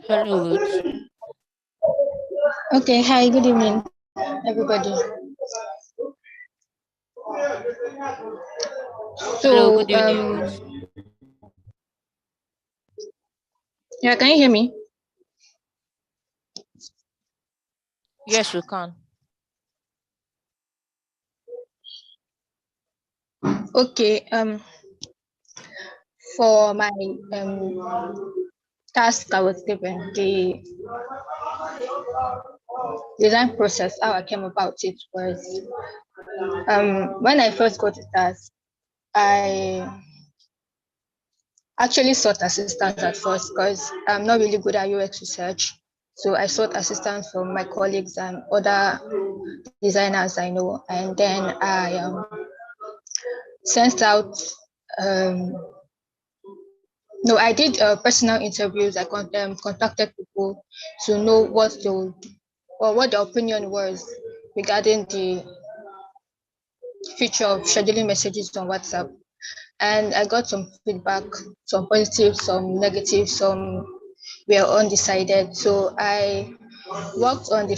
Hello, Ruth. Okay, hi, good evening, everybody. Hello, So, good evening, Ruth. yeah, can you hear me? Yes, we can. Okay, for my task I was given, the design process, how I came about it was, when I first got the task, I actually sought assistance at first because I'm not really good at UX research. So I sought assistance from my colleagues and other designers I know, and then I sent out. Um, no, I did personal interviews. I contacted people to know what they would, or what their opinion was regarding the feature of scheduling messages on WhatsApp. And I got some feedback, some positive, some negative, some were undecided. So I worked on the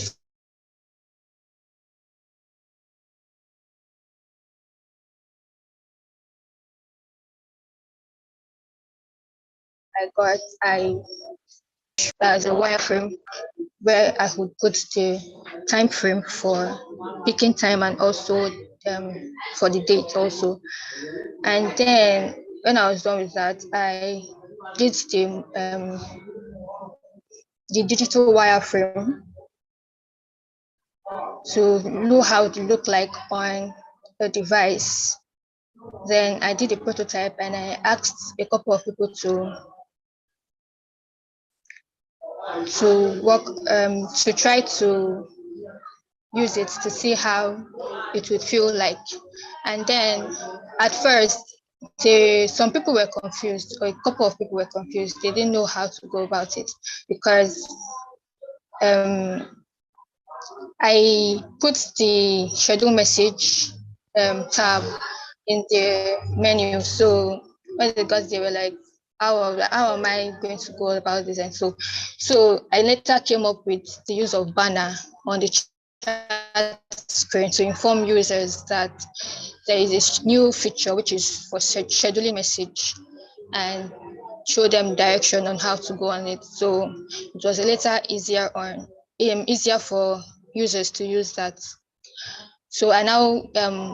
I as a wireframe where I would put the time frame for picking time and also for the date also. And then when I was done with that, I did the digital wireframe to know how it look like on a device. Then I did a prototype and I asked a couple of people to work to try to use it to see how it would feel like. And then at first, some people were confused, or a couple of people were confused. They didn't know how to go about it because um, I put the schedule message tab in the menu. So when they got, they were like, how am I going to go about this? And so I later came up with the use of banner on the chat screen to inform users that there is this new feature which is for scheduling message and show them direction on how to go on it. So it was a little easier for users to use that. So I now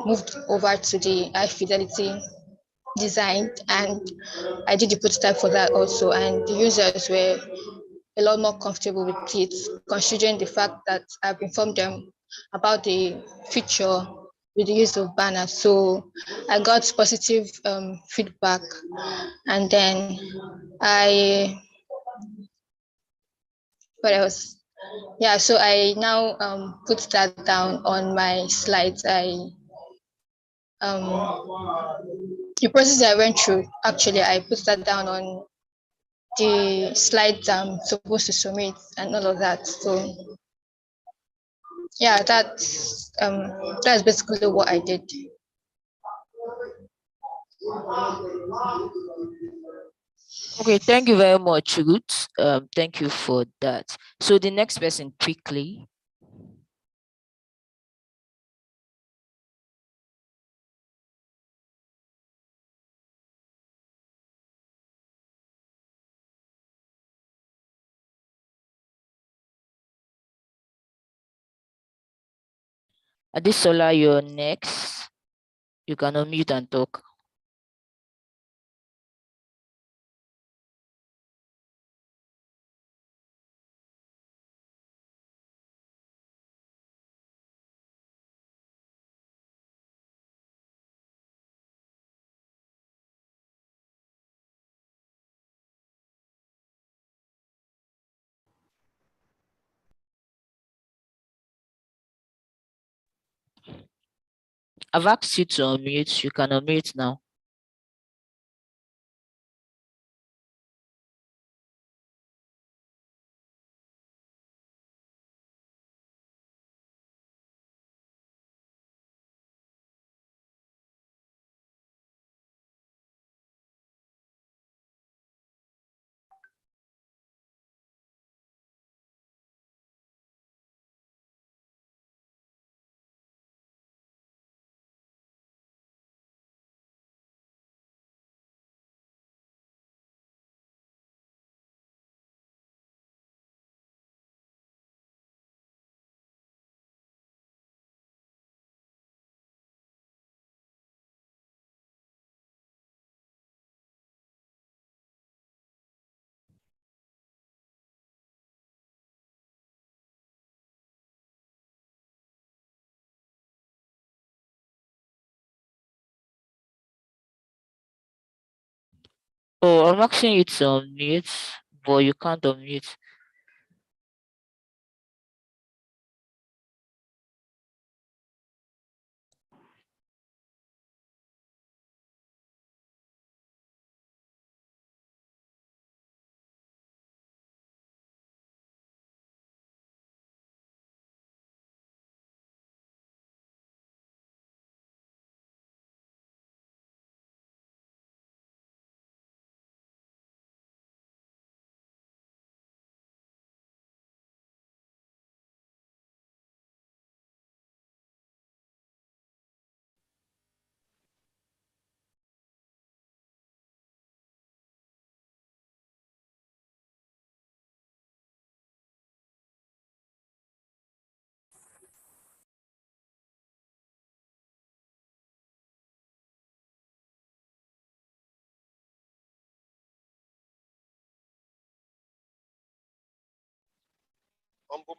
moved over to the high fidelity design, and I did the prototype for that also, and the users were a lot more comfortable with it, considering the fact that I've informed them about the feature with the use of banners. So I got positive feedback, and then I what else? Yeah, so I now put that down on my slides. The process I went through, actually, I put that down on the slides I'm supposed to submit and all of that. So yeah, that's basically what I did. Okay, thank you very much, Ruth. Thank you for that. So the next person, quickly. Adesola, you're next. You can unmute and talk. I've asked you to unmute. You can unmute now. Oh, I'm asking you to unmute, but you can't unmute.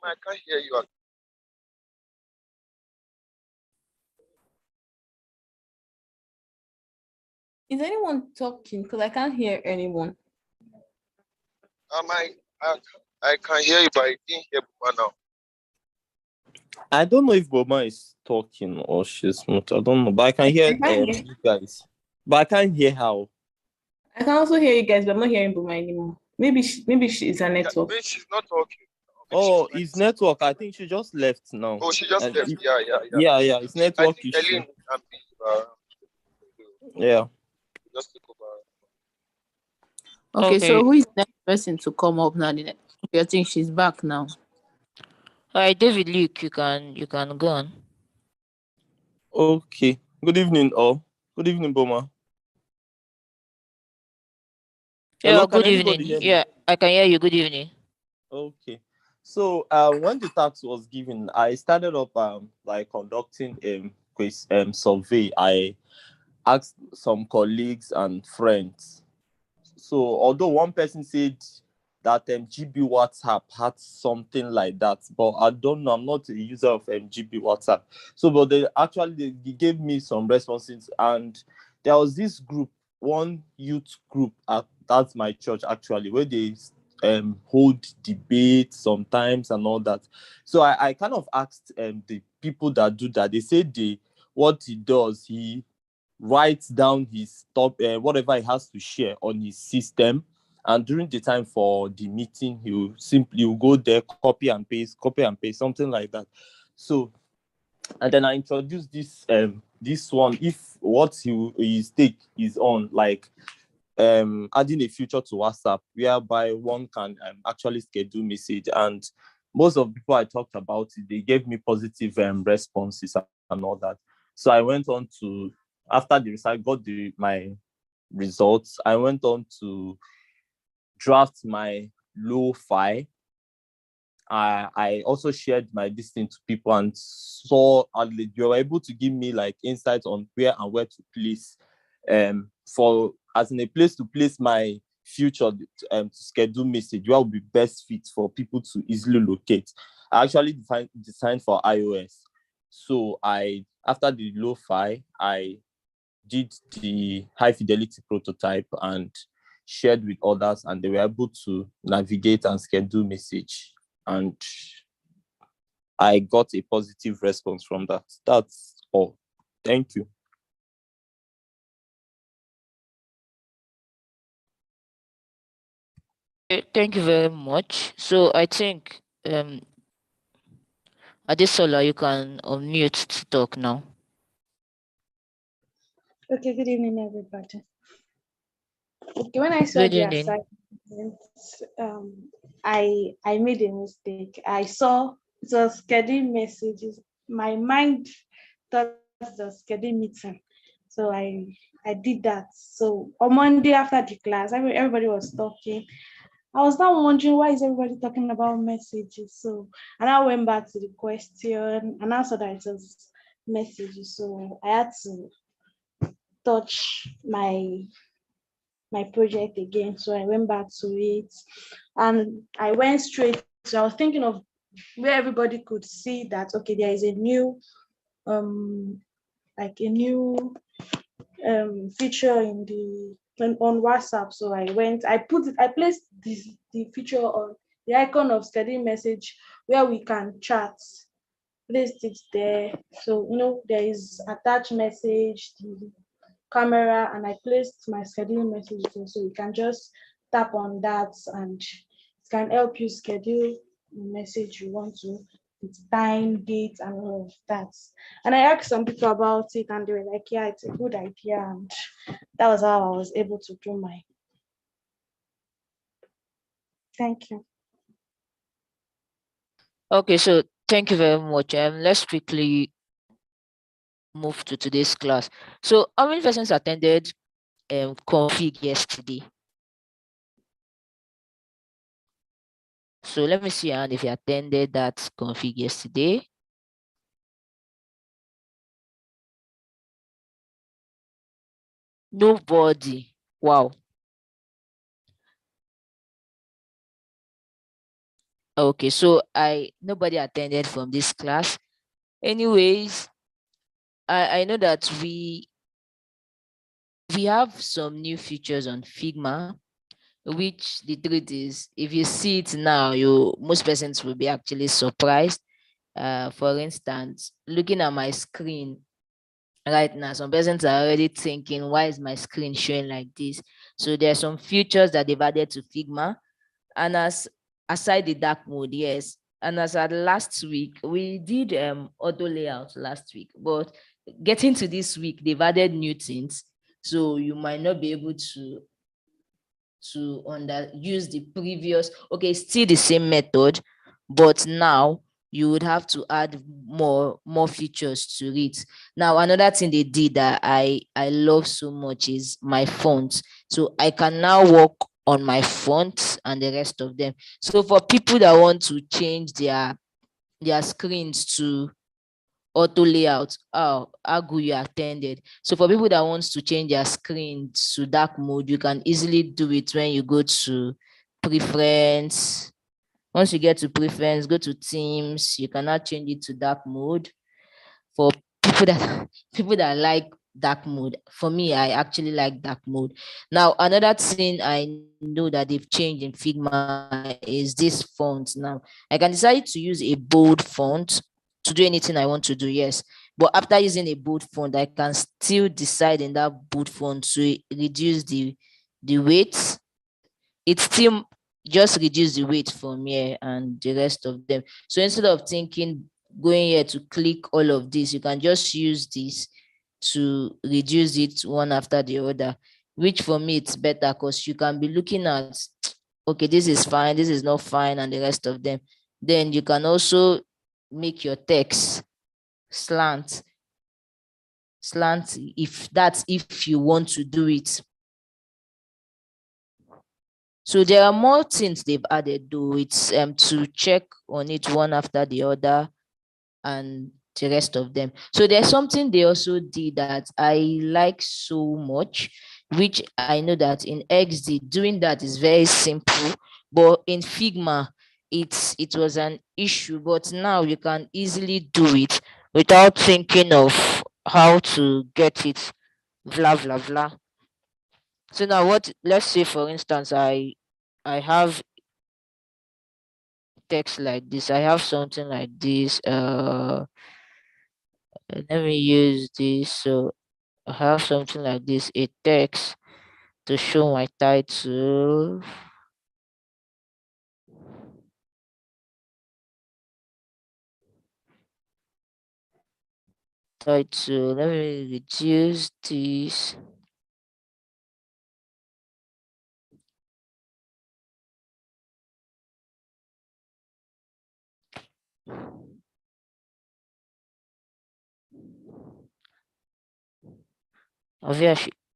I can't hear you. Is anyone talking? Because I can't hear anyone. I can hear you, but I didn't hear Boma now. I don't know if Boma is talking or she's not. I don't know, but I can hear you guys. But I can't hear how. I can also hear you guys, but I'm not hearing Boma anymore. Maybe she's a network. Maybe she's not talking. Oh, it's network. I think she just left now. Oh, she just left. Yeah. It's network issue. Yeah. Just take over. Okay, so who is the next person to come up now? I think she's back now. All right, David Luke, you can go on. Okay. Good evening, all. Good evening, Boma. Hello, Hello, good evening. Yeah, I can hear you. Good evening. Okay. So when the task was given, I started up like conducting quiz survey. I asked some colleagues and friends. So although one person said that GB WhatsApp had something like that, but I don't know. I'm not a user of GB WhatsApp. So, but they gave me some responses, and there was this group, one youth group that's my church actually, where they hold debates sometimes and all that. So I kind of asked the people that do that. They said what he does, he writes down his top whatever he has to share on his system, and during the time for the meeting he'll go there, copy and paste, something like that. So, and then I introduced this one, if what his take is on, like adding a feature to WhatsApp whereby one can actually schedule message. And most of the people I talked about it, they gave me positive responses and all that. So I went on to, after the result, got my results, I went on to draft my lo-fi. I also shared my listing to people and saw you were able to give me like insights on where to place for as in a place to place my future to schedule message, where will be best fit for people to easily locate. I actually designed for iOS. So after the lo-fi, I did the high fidelity prototype and shared with others, and they were able to navigate and schedule message. And I got a positive response from that. That's all. Thank you. Thank you very much. So I think Adesola, you can unmute to talk now. Okay, good evening, everybody. Okay, when I saw the assignment, I made a mistake. I saw it was scheduled messages. My mind thought it was scheduled meeting, so I did that. So on Monday after the class, everybody was talking. I was now wondering, why is everybody talking about messages? So, and I went back to the question and I saw that it was messages. So I had to touch my project again. So I went back to it and I went straight. So I was thinking of where everybody could see that, okay, there is a new feature in the on WhatsApp. So I placed the feature on the icon of schedule message where we can chat. Placed it there. So there is attached message, the camera, and I placed my schedule message there. So you can just tap on that and it can help you schedule the message you want to, with time, date, and all of that. And I asked some people about it and they were like, yeah, it's a good idea. And that was how I was able to do my. Thank you. Okay, so thank you very much. Let's quickly move to today's class. So how many persons attended config yesterday? So let me see and if you attended that config yesterday. Nobody. Wow. Okay, so nobody attended from this class. Anyways, I know that we have some new features on Figma, which the truth is, if you see it now, most persons will be actually surprised. For instance, looking at my screen right now, some persons are already thinking, why is my screen showing like this? So there are some features that they've added to Figma. And aside the dark mode, yes. And as at last week, we did auto layout last week, but getting to this week, they've added new things. So you might not be able to use the previous, okay, still the same method, but now you would have to add more features to it. Now, another thing they did that I love so much is my fonts. So I can now work on my fonts and the rest of them. So for people that want to change their screens to auto layout, how good you attended. So for people that wants to change their screen to dark mode, you can easily do it when you go to preference. Once you get to preference, go to themes, you cannot change it to dark mode. For people that people that like dark mode, for me, I actually like dark mode. Now, another thing I know that they've changed in Figma is this font. Now I can decide to use a bold font to do anything I want to do, yes. But after using a bold font, I can still decide in that bold font to reduce the weight. It still just reduce the weight from here and the rest of them. So instead of going here to click all of this, you can just use this to reduce it one after the other, which for me it's better because you can be looking at, okay, this is fine, this is not fine, and the rest of them. Then you can also make your text slant if you want to do it. So there are more things they've added, though. It's to check on it one after the other and the rest of them. So there's something they also did that I like so much, which I know that in XD doing that is very simple, but in Figma it was an issue. But now you can easily do it without thinking of how to get it, blah blah blah. So now let's say for instance I have text like this. I have something like this. Let me use this. So I have something like this, a text to show my title. Let me reduce this.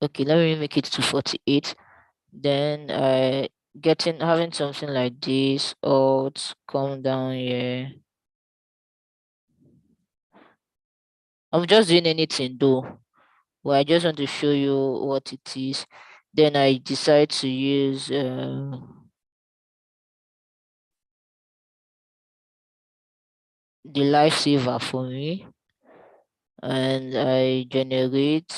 Okay, let me make it to 48. Then having something like this, come down here. I'm just doing anything though. Well, I just want to show you what it is. Then I decide to use the lifesaver for me, and I generate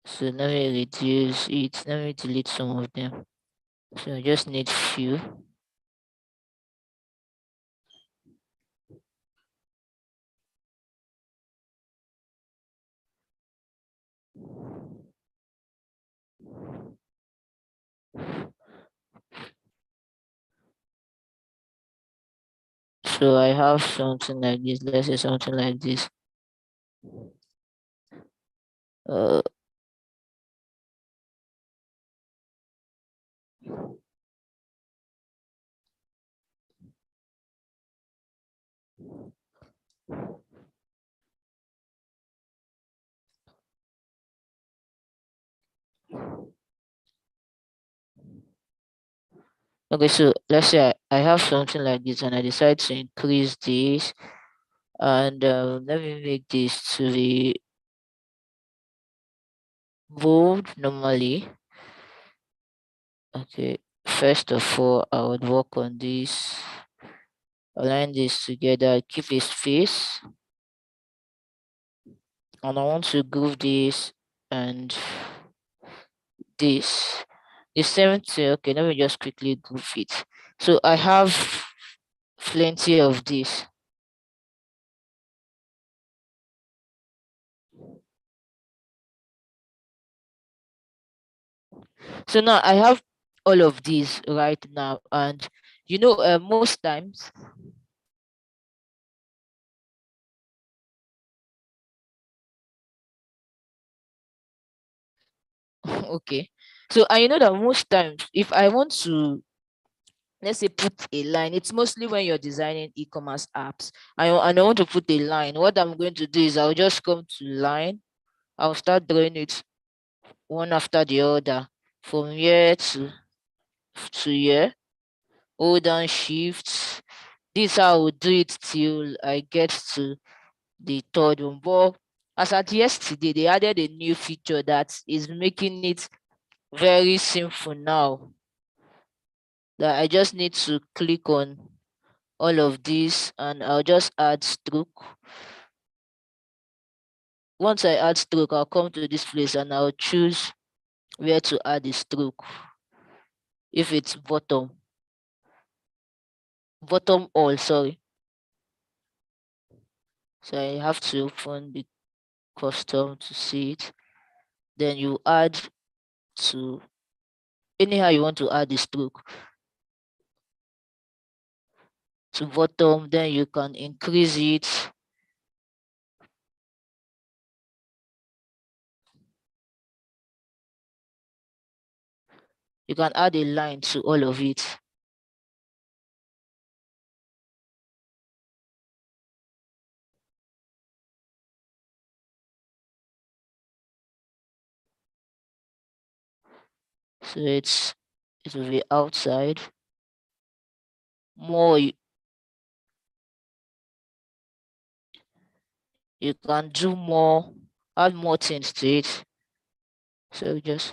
So let me reduce it. Let me delete some of them. So I just need few. So I have something like this. Let's say something like this. Uh, okay, so let's say I have something like this and I decide to increase this, and let me make this to be bold normally. Okay, first of all, I would work on this, align this together, keep a space, and I want to group this and this. The same thing. Okay, let me just quickly group it. So I have plenty of this. So now I have all of these right now, and most times okay. So I know that most times if I want to, let's say, put a line, it's mostly when you're designing e-commerce apps. And I want to put a line. What I'm going to do is I'll just come to line. I'll start drawing it one after the other from here to here. Hold down shift. This is how I will do it till I get to the third one. But as at yesterday, they added a new feature that is making it very simple now. That I just need to click on all of these and I'll just add stroke. Once I add stroke, I'll come to this place and I'll choose where to add the stroke. If it's bottom all, sorry. So I have to open the custom to see it. Then you add to anyhow you want to add the stroke to bottom, then you can increase it. You can add a line to all of it. So it will be outside. More you can do more, add more things to it. So just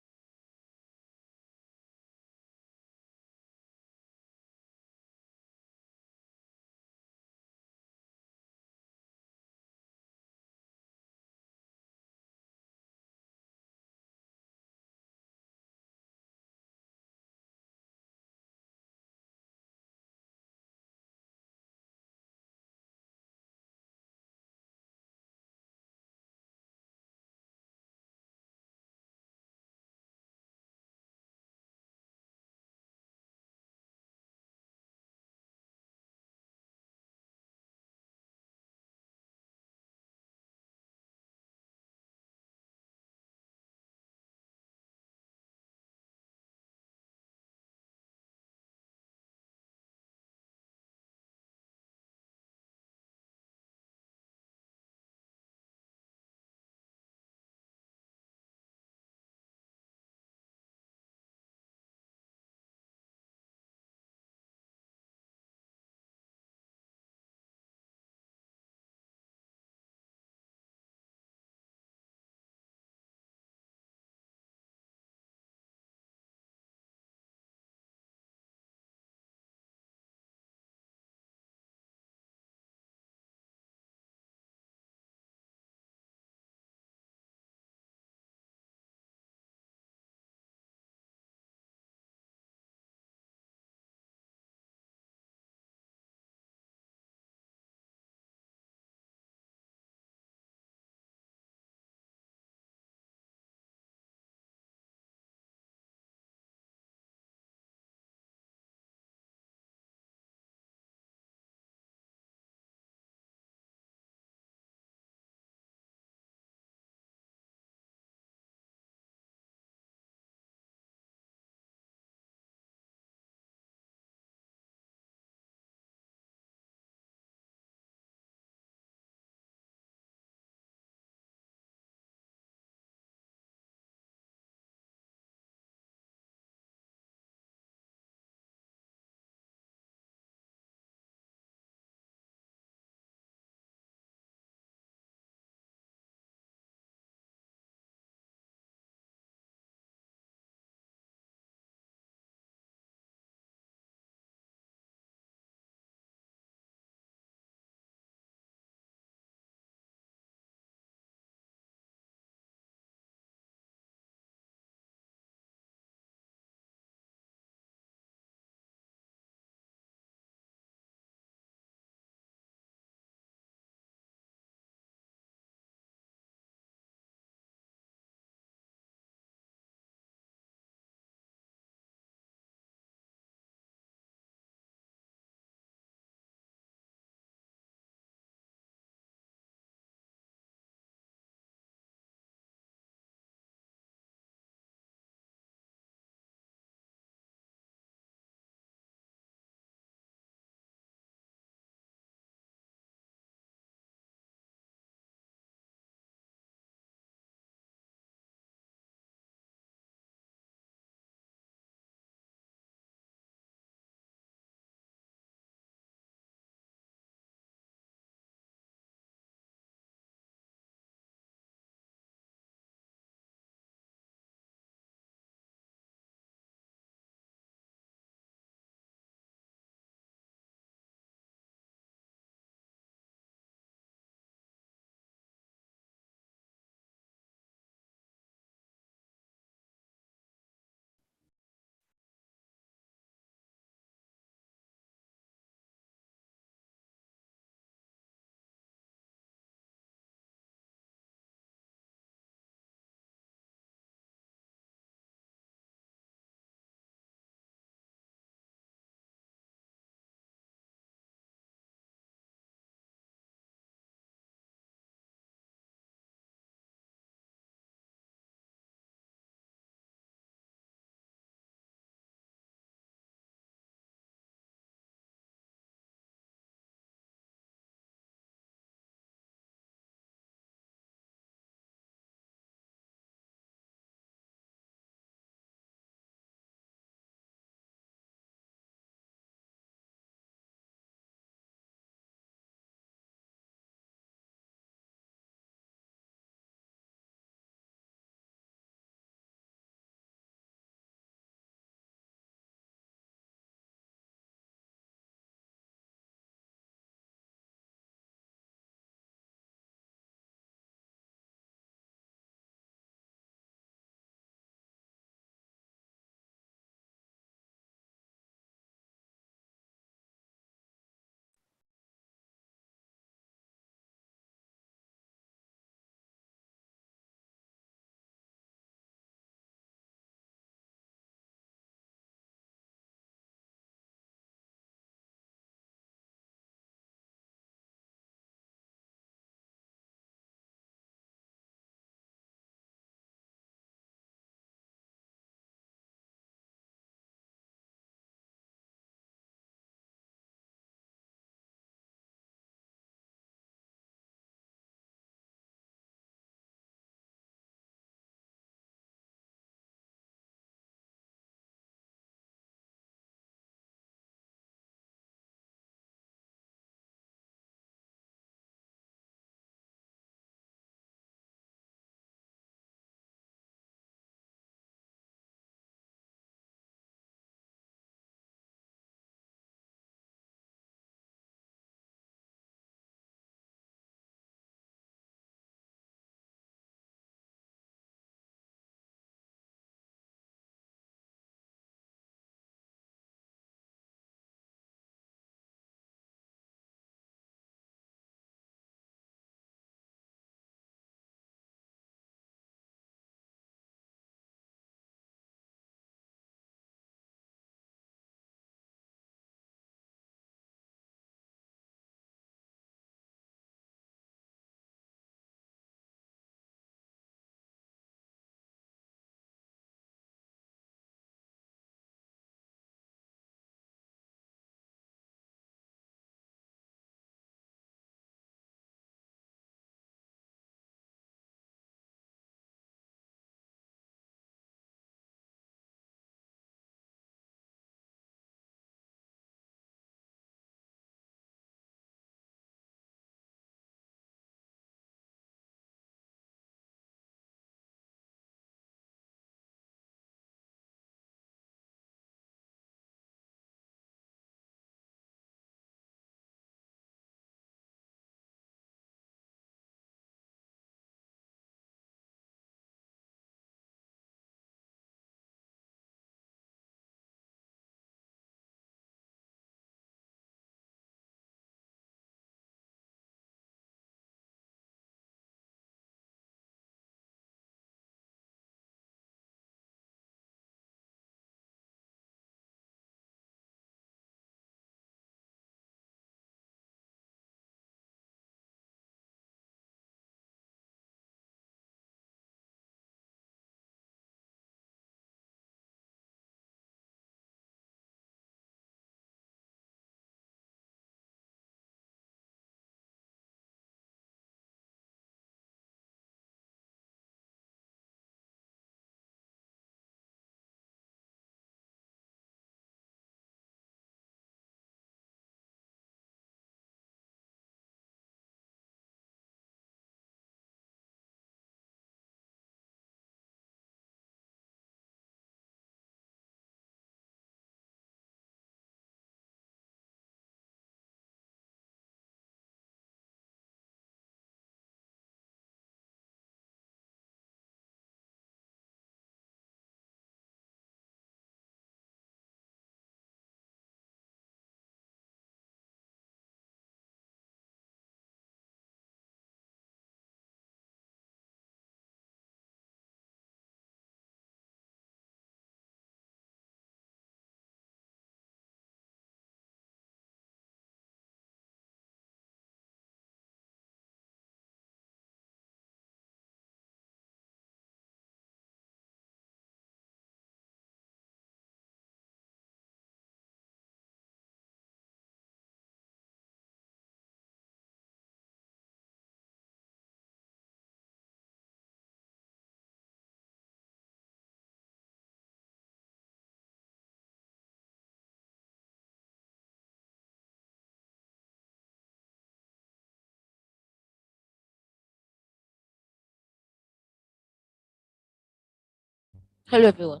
Hello, everyone.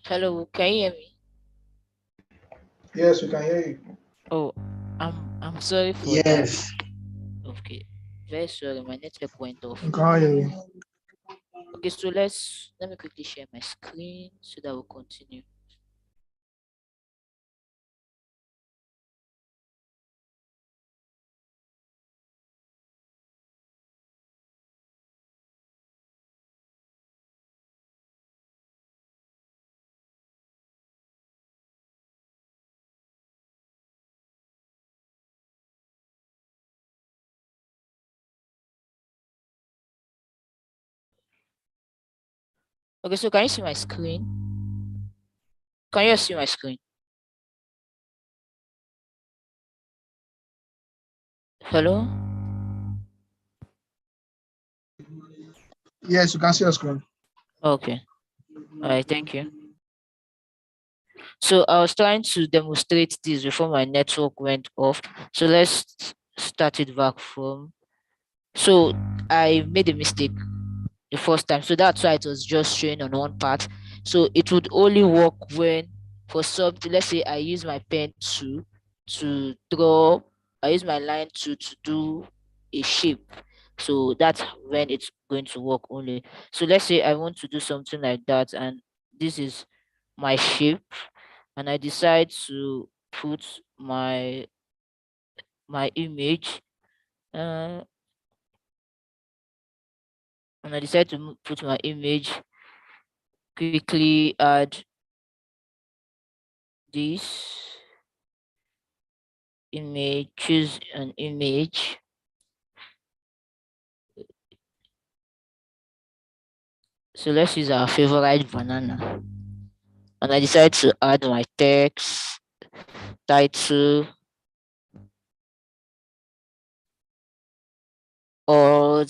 Hello, can you hear me? Yes, we can hear you. Oh, I'm sorry for that. Yes, Okay, very sorry, my network went off. we can hear you. Okay, so let me quickly share my screen so that we'll continue. Okay, so can you see my screen? Can you see my screen? Hello? Yes, you can see your screen. Okay. All right, thank you. So I was trying to demonstrate this before my network went off. So let's start it back from. So I made a mistake the first time. So that's why it was just showing on one part. So it would only work when for something, let's say I use my pen to draw, I use my line to do a shape. So that's when it's going to work only. So let's say I want to do something like that, and this is my shape, and I decide to put my image, uh, and I decide to put my image, quickly add this image, choose an image. So let's use our favorite banana. And I decide to add my text, title, or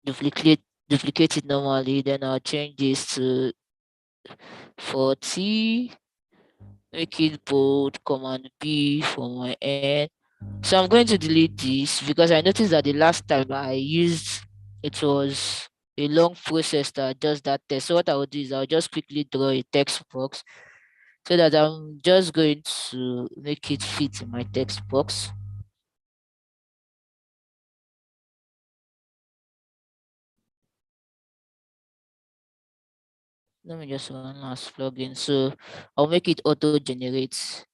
duplicate it normally. Then I'll change this to 40, make it bold, Command B for my end. So I'm going to delete this because I noticed that the last time I used it was a long process that does that test. So what I will do is I'll just quickly draw a text box so that I'm just going to make it fit in my text box. Let me just run last plugin. So I'll make it auto generate.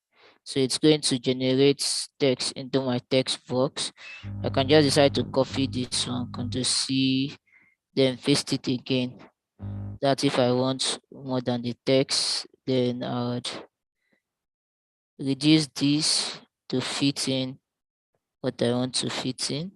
So it's going to generate text into my text box. I can just decide to copy this one, Control C, then paste it again. That if I want more than the text, then I would reduce this to fit in what I want to fit in.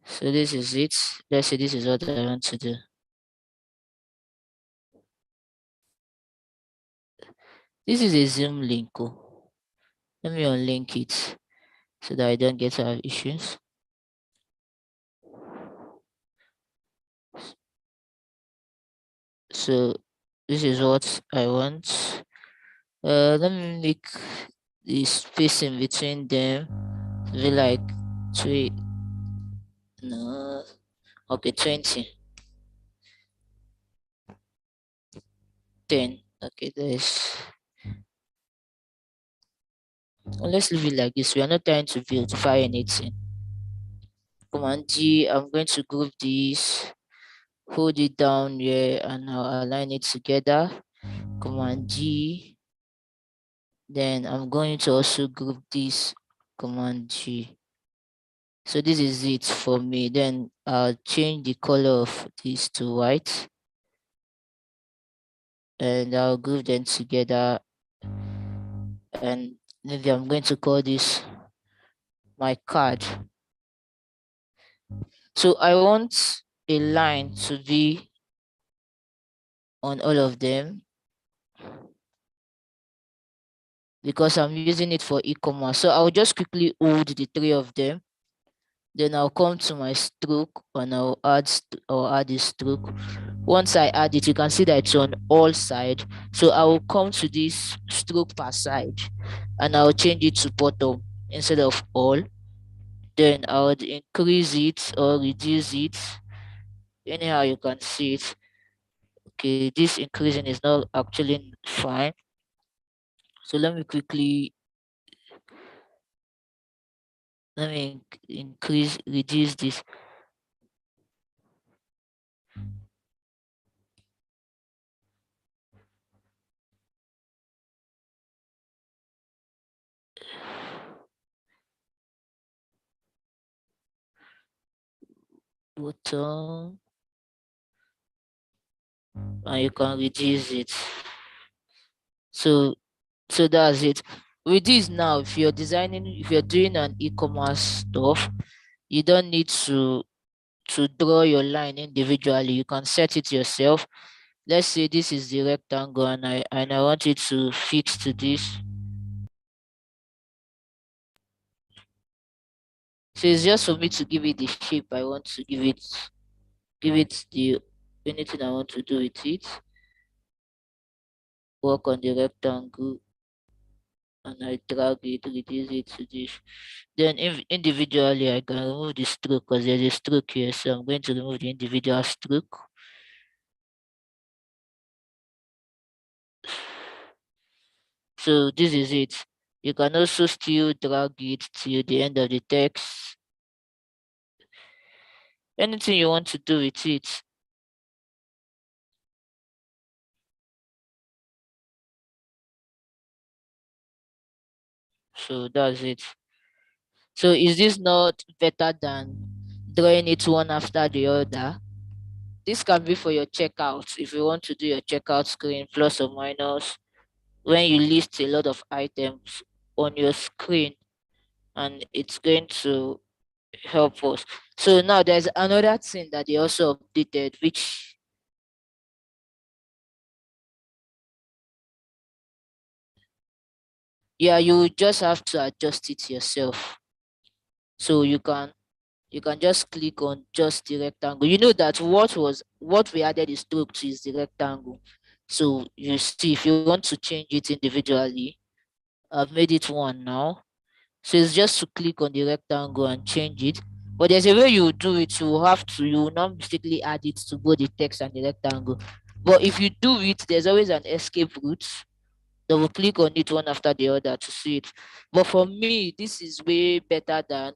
So this is it. Let's say this is what I want to do. This is a Zoom link. Oh. Let me unlink it so that I don't get to have issues. So this is what I want. Let me make the spacing between them be like 3, no, okay, 20, 10. Okay, there's. Well, let's leave it like this. We are not trying to beautify anything. Command G, I'm going to group this, hold it down here, and I'll align it together. Command G. Then I'm going to also group this, Command G. So this is it for me. Then I'll change the color of this to white, and I'll group them together. And maybe I'm going to call this my card. So I want a line to be on all of them because I'm using it for e-commerce. So I'll just quickly hold the 3 of them, Then I'll come to my stroke and I'll add a stroke. Once I add it, you can see that it's on all sides. So I will come to this stroke per side and I'll change it to bottom instead of all. Then I would increase it or reduce it. Anyhow, you can see it. Okay, this increasing is not actually fine. So let me reduce this. Bottom, and you can reduce it. So that's it. With this now, if you're doing an e-commerce stuff, you don't need to draw your line individually. You can set it yourself. Let's say this is the rectangle and I want it to fix to this. So it's just for me to give it the shape I want to give it the anything I want to do with it. Work on the rectangle and I drag it, reduce it to this. Then individually I can remove the stroke because there's a stroke here. So I'm going to remove the individual stroke. So this is it. You can also still drag it to the end of the text. Anything you want to do with it. So that's it. So is this not better than drawing it one after the other? This can be for your checkout if you want to do your checkout screen plus or minus when you list a lot of items on your screen, and it's going to help us. So now there's another thing that they also updated, which you just have to adjust it yourself. So you can just click on just the rectangle. You know that what we added is stroke to is the rectangle. So you see, if you want to change it individually, I've made it one now. So it's just to click on the rectangle and change it. But there's a way you do it. You will not mistakenly add it to both the text and the rectangle. But if you do it, there's always an escape route. Double click on it one after the other to see it. But for me, this is way better than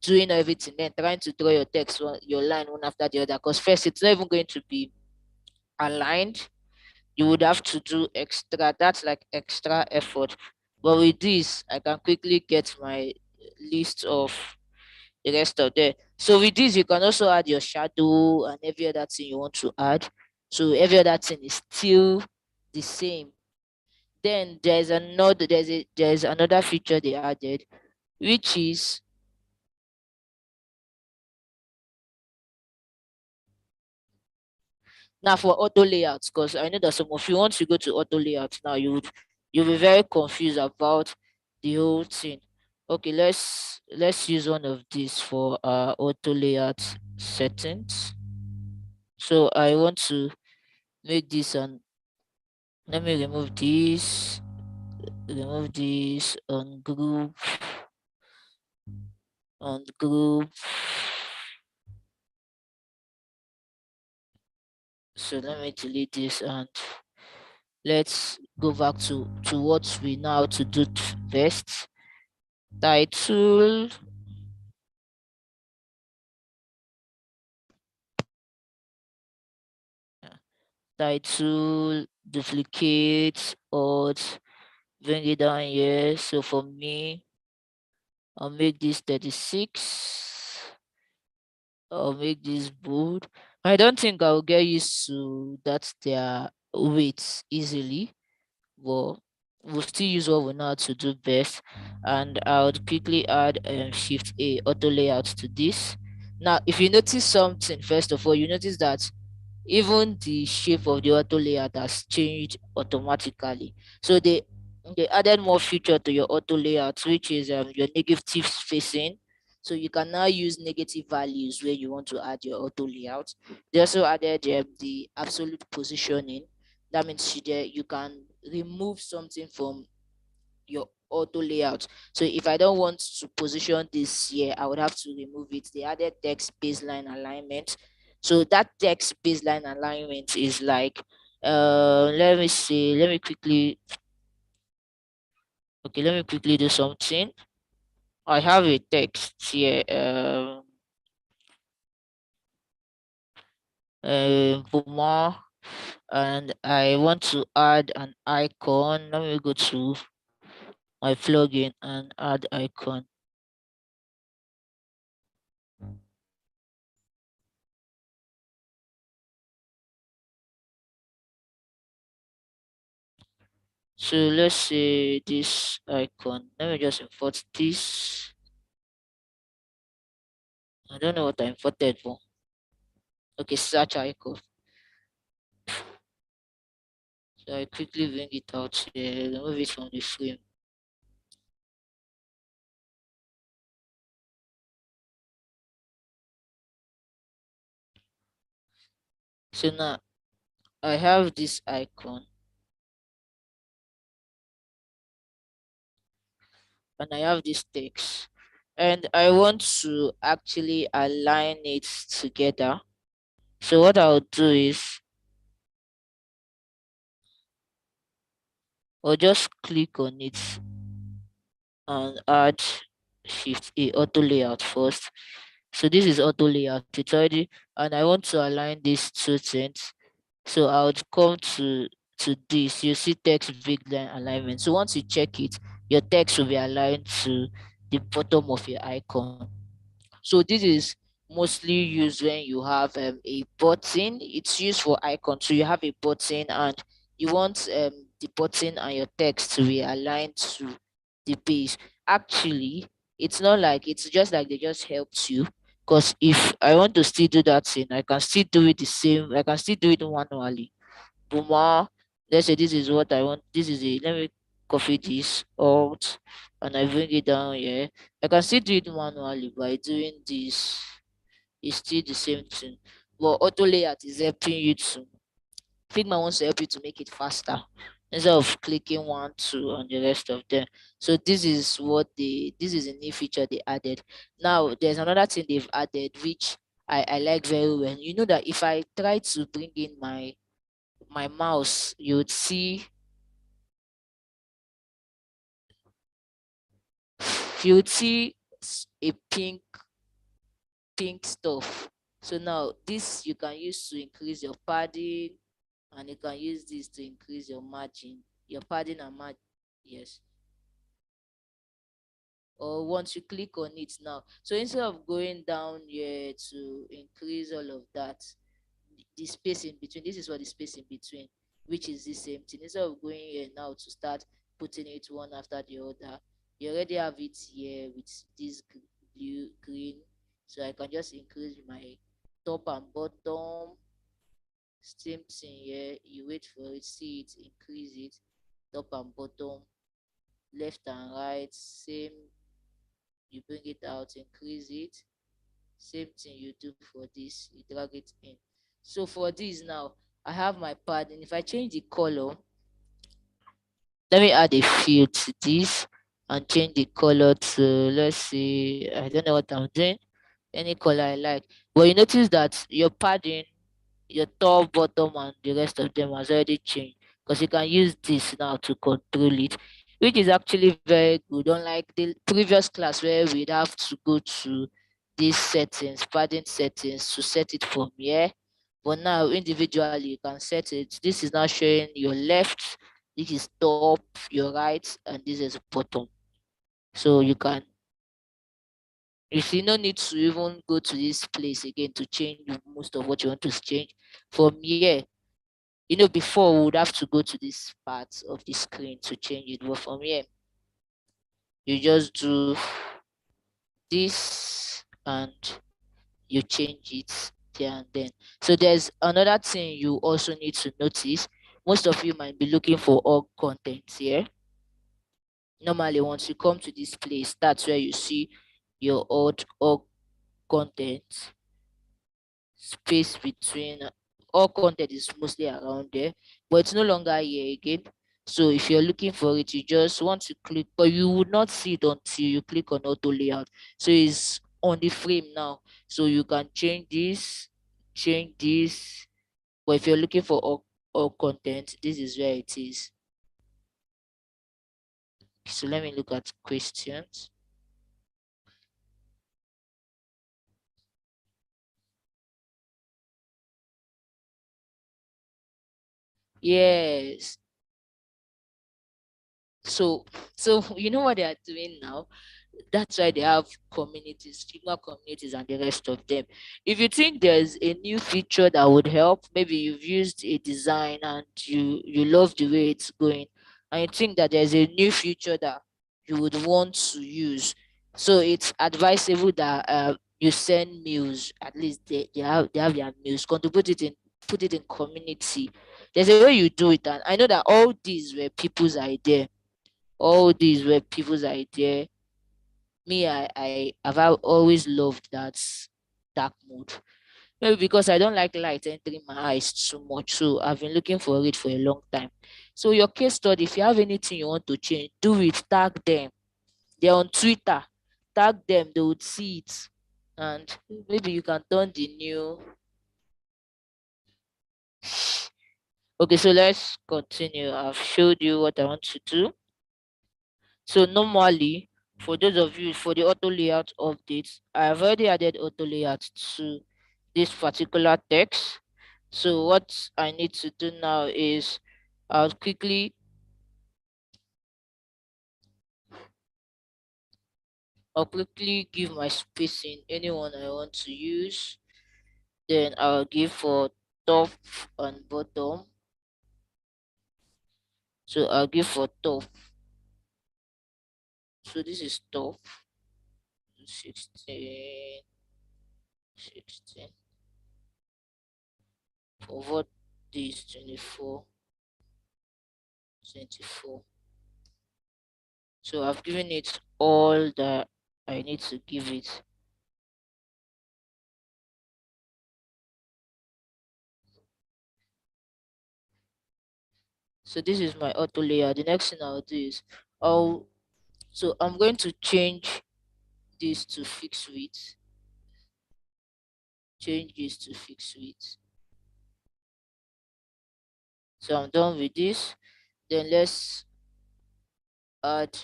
doing everything then trying to draw your text your line one after the other. Because first, it's not even going to be aligned. You would have to do extra. That's like extra effort. But with this, I can quickly get my list of the rest of them. So with this, you can also add your shadow and every other thing you want to add. So every other thing is still the same. Then there's another feature they added, which is now for auto layouts, because I know that some of you, once you go to auto layouts now, you'll be very confused about the whole thing. Okay, let's use one of these for auto layout settings. So I want to make this and let me remove this on group. So let me delete this and let's go back to what we know how to do best. Title, duplicate, or bring it down here. So for me, I'll make this 36. I'll make this bold. I don't think I'll get used to that their weights easily, but we'll still use what we know how to do best. And I would quickly add Shift A auto layout to this. Now, if you notice something, first of all, you notice that even the shape of the auto layout has changed automatically. So they added more feature to your auto layout, which is your negative spacing. So you can now use negative values where you want to add your auto layout. They also added the absolute positioning. That means you can remove something from your auto layout. So if I don't want to position this here, I would have to remove it. They added text baseline alignment. So that text baseline alignment is like, let me see, let me quickly do something. I have a text here, Boomer, and I want to add an icon. Let me go to my plugin and add icon. So let's say this icon. Let me just import this. I don't know what I imported for. Okay, search icon. So I quickly bring it out here, remove it from the frame. So now I have this icon and I have this text, and I want to actually align it together. So what I'll do is I'll just click on it and add shift A auto layout first. So this is auto layout, it's already, and I want to align these two things. So I would come to this. You see text big line alignment. So once you check it, your text will be aligned to the bottom of your icon. So this is mostly used when you have a button. It's used for icon. So you have a button and you want the button and your text to be aligned to the page. Actually, it's not like, it's just like they just helped you. Because if I want to still do that thing, I can still do it the same. I can still do it manually. Boomer, let's say this is what I want. This is it. Let me copy this out and I bring it down here. I can still do it manually by doing this. It's still the same thing. But auto layout is helping you to, Figma wants to help you to make it faster instead of clicking 1, 2 on the rest of them. So this is this is a new feature they added. Now there's another thing they've added which I like very well. You know that if I try to bring in my mouse, you would see a pink stuff. So now this you can use to increase your padding, and you can use this to increase your margin, your padding and margin. Yes. Or once you click on it now, so instead of going down here to increase all of that, the space in between, this is what the space in between, which is the same thing. Instead of going here now to start putting it one after the other, you already have it here with this blue green. So I can just increase my top and bottom. Same thing here, you wait for it, see it, increase it, top and bottom, left and right, same, you bring it out, increase it. Same thing you do for this, you drag it in. So for this now, I have my padding. If I change the color, let me add a field to this and change the color to, let's see, I don't know what I'm doing, any color I like. But you notice that your padding, your top, bottom, and the rest of them has already changed, because you can use this now to control it, which is actually very good, unlike the previous class where we'd have to go to these settings, padding settings, to set it from here. But now individually you can set it. This is now showing your left, this is top, your right, and this is bottom. So you see, no need to even go to this place again to change most of what you want to change from here. Before we would have to go to this part of the screen to change it, but from here, you just do this and you change it there and then. So there's another thing you also need to notice. Most of you might be looking for all content here. Normally, once you come to this place, that's where you see your alt or content, space between all content is mostly around there, but it's no longer here again. So if you're looking for it, you just want to click, but you would not see it until you click on auto layout. So it's on the frame now. So you can change this. But if you're looking for all content, this is where it is. So let me look at questions. Yes. So you know what they are doing now? That's why they have communities, Figma communities, and the rest of them. If you think there's a new feature that would help, maybe you've used a design and you love the way it's going, and you think that there's a new feature that you would want to use, so it's advisable that you send mails. At least they have their mails. Contribute it in, put it in community. There's a way you do it, and I know that all these were people's idea. All these were people's idea. Me, I've always loved that dark mode. Maybe because I don't like light entering my eyes too much. So I've been looking for it for a long time. So your case study, if you have anything you want to change, do it, tag them. They're on Twitter. Tag them, they would see it. And maybe you can turn the new. Okay, so let's continue. I've showed you what I want to do. So normally, for those of you for the auto layout updates, I've already added auto layout to this particular text. So what I need to do now is I'll quickly give my spacing anyone I want to use. Then I'll give for top and bottom. So I'll give for top. So this is top 16, 16. Forward this 24, 24. So I've given it all that I need to give it. So this is my auto layer. The next thing I'll do is I'm going to change this to fixed width. Change this to fixed width. So I'm done with this. Then let's add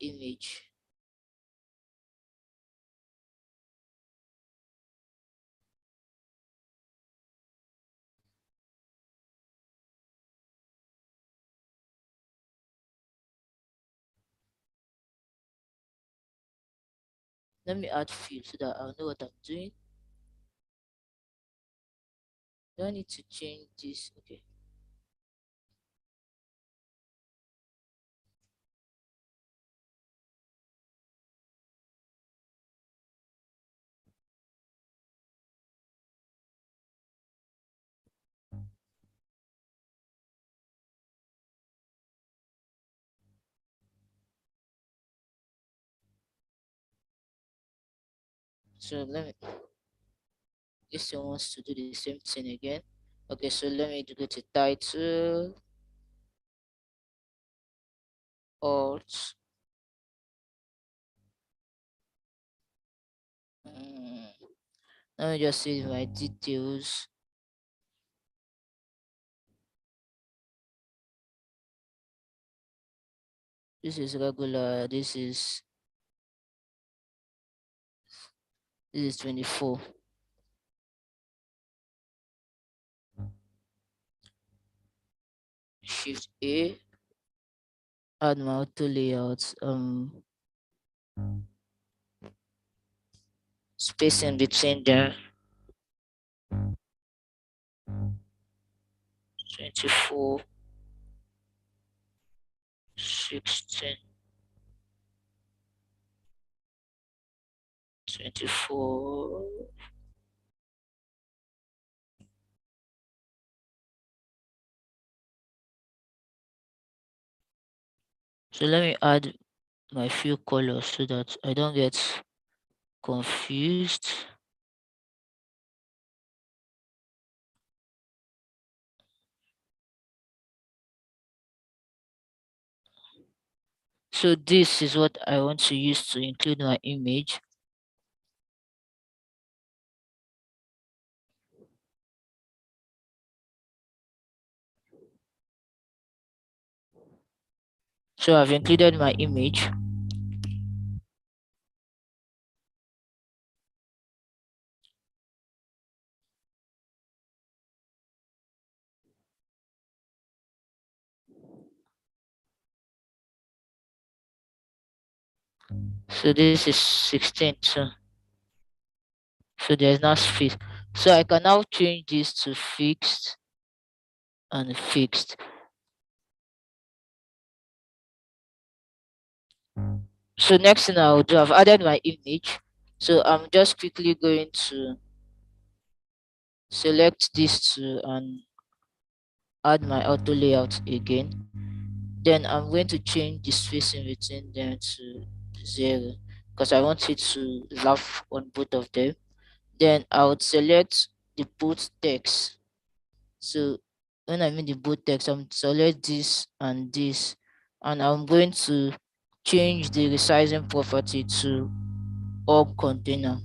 image. Let me add field so that I'll know what I'm doing. Do I need to change this? Okay. So this one wants to do the same thing again. Okay, so let me go to title, alt. Let me just see my details. This is regular. This is 24. Shift A. Add my auto layout. Spacing between the 24, 16, 24. So let me add my few colors so that I don't get confused. So this is what I want to use to include my image. So I've included my image. So this is 16. So there's now space. So I can now change this to fixed and fixed. So next thing I'll do, I've added my image. So I'm just quickly going to select this to and add my auto layout again. Then I'm going to change the spacing between them to 0 because I want it to laugh on both of them. Then I would select the both text. So when I mean the both text, I'm select this, and I'm going to change the resizing property to all container,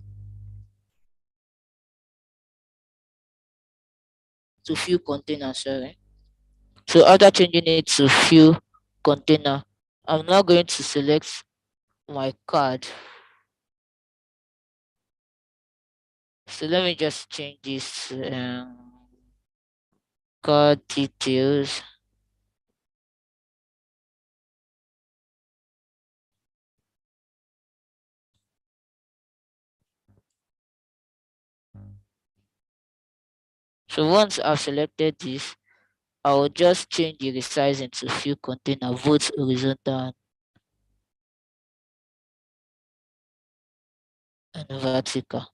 to few container, sorry. So after changing it to few container, I'm now going to select my card. So let me just change this to card details. So once I've selected this, I will just change the resizing to few container, both horizontal and vertical.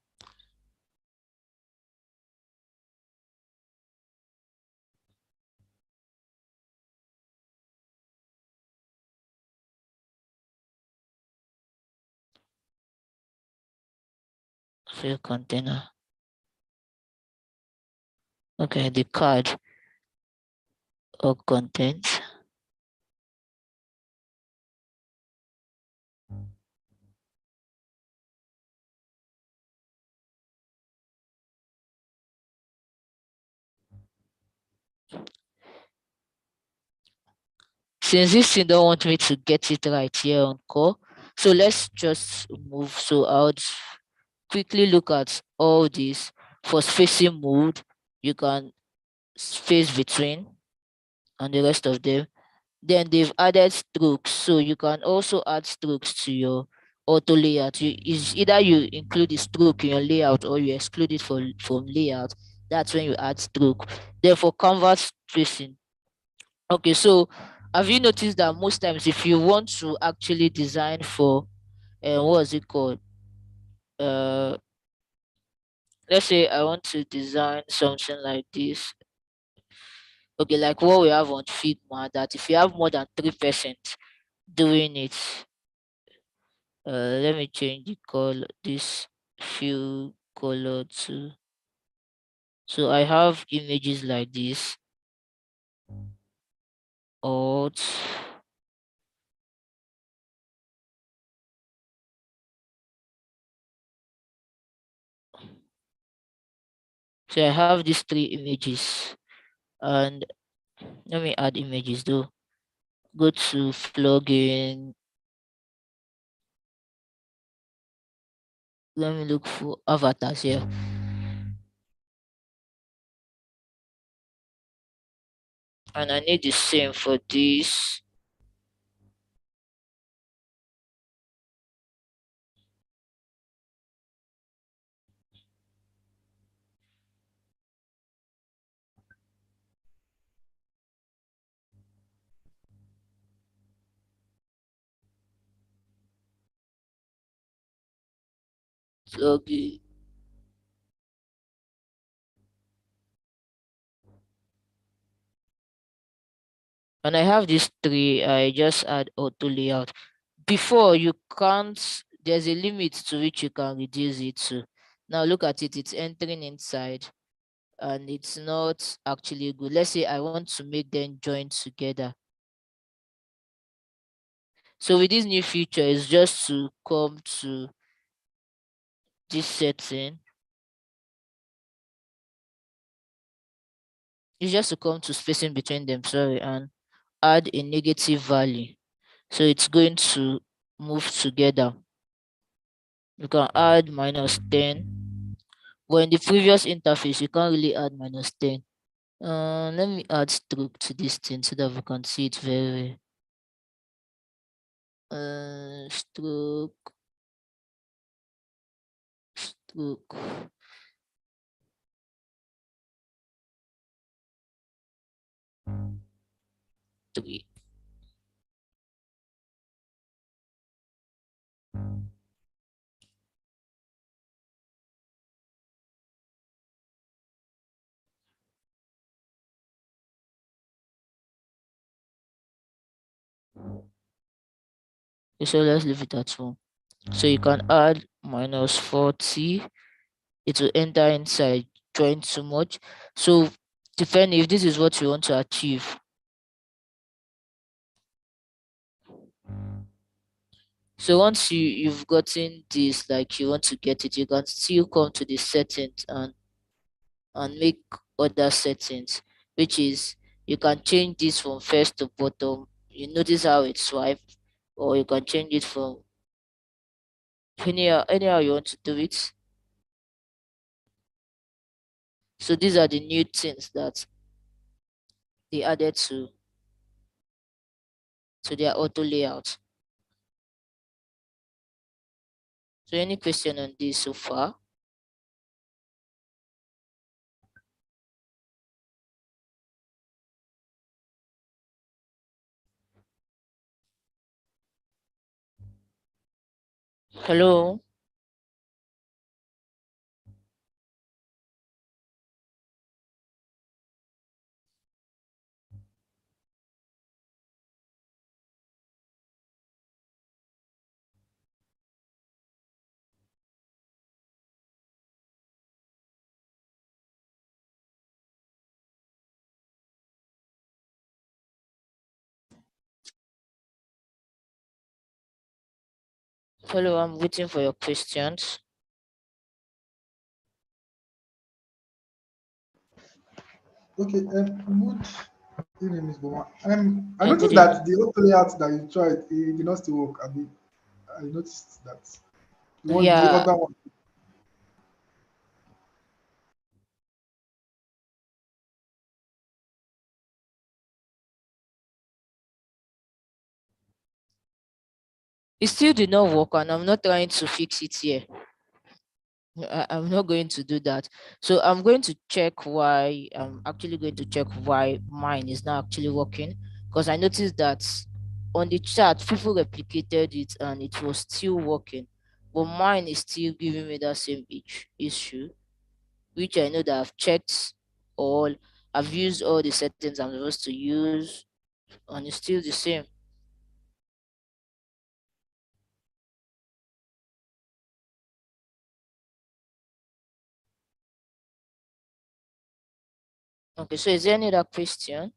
Few container. Okay, the card or contents. Since this thing don't want me to get it right here on call, so let's just move. So I'll quickly look at all these. For spacing mode, you can space between and the rest of them. Then they've added strokes, so you can also add strokes to your auto layout. Is either you include the stroke in your layout or you exclude it from layout. That's when you add stroke. Then for canvas spacing, okay, so have you noticed that most times if you want to actually design for what's it called? Uh let's say I want to design something like this. Okay, like what we have on Figma, that if you have more than 3% doing it, let me change the color, this few color to, so I have images like this. Alt, so I have these three images, and let me add images though. Go to plugin. Let me look for avatars here. And I need the same for this. Plugin. And I have these three. I just add auto layout. before you can't, there's a limit to which you can reduce it to. Now look at it, it's entering inside and it's not actually good. Let's say I want to make them join together. So with this new feature, it's just to come to this setting. It's just to come to spacing between them, sorry, and add a negative value. So it's going to move together. You can add -10. But in the previous interface, you can't really add -10. Let me add stroke to this thing so that we can see it very well. Stroke. Three. So let's leave it at 1. So you can add -40. It will enter inside, join too much. So depending if this is what you want to achieve. So once you've gotten this, like you want to get it, you can still come to the settings and make other settings, which is you can change this from first to bottom. You notice how it swipe, or you can change it from anyhow you want to do it. So these are the new things that they added to their auto layout. So any question on this so far? Hello? Hello, I'm waiting for your questions. Okay, good evening, Ms. Boma. I Yeah, good noticed evening. that the auto layout that you tried, it did not still work. I noticed that the Yeah, other one. it still did not work, and I'm not trying to fix it here. I'm not going to do that. So I'm going to check why. I'm actually going to check why mine is not actually working, because I noticed that on the chat people replicated it and it was still working, but mine is still giving me that same issue, which I know that I've checked all. I've used all the settings I'm supposed to use, and it's still the same. Okay, so is there any other question?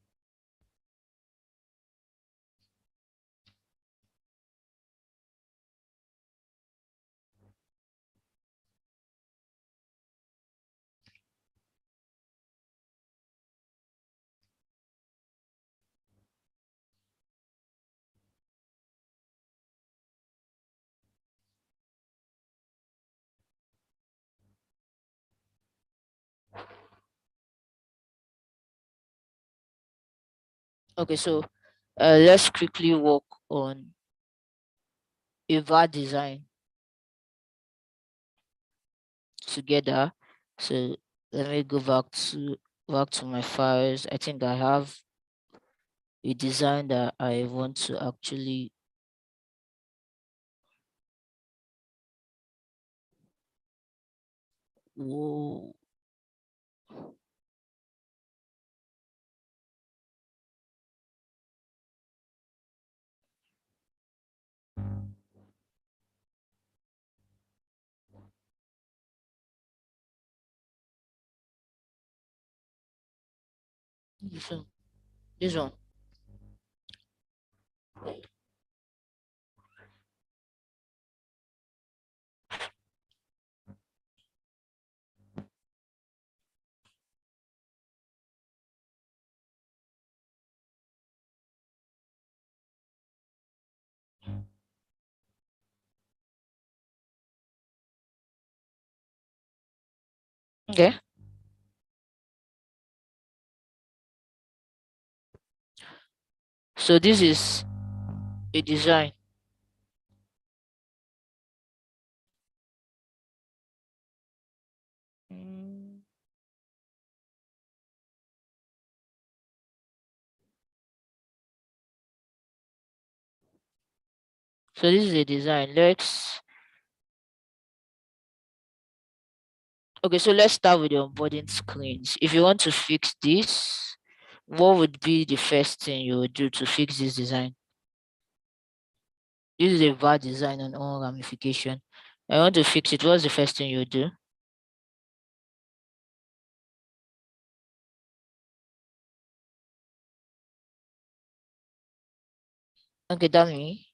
Okay, so let's quickly work on a VAR design together. So let me go back to my files. I think I have a design that I want to actually. Whoa. This one. Okay. So this is a design. So this is a design. Let's start with the onboarding screens. If you want to fix this, what would be the first thing you would do to fix this design? This is a bad design on all ramification. I want to fix it. What's the first thing you would do? Okay, tell me.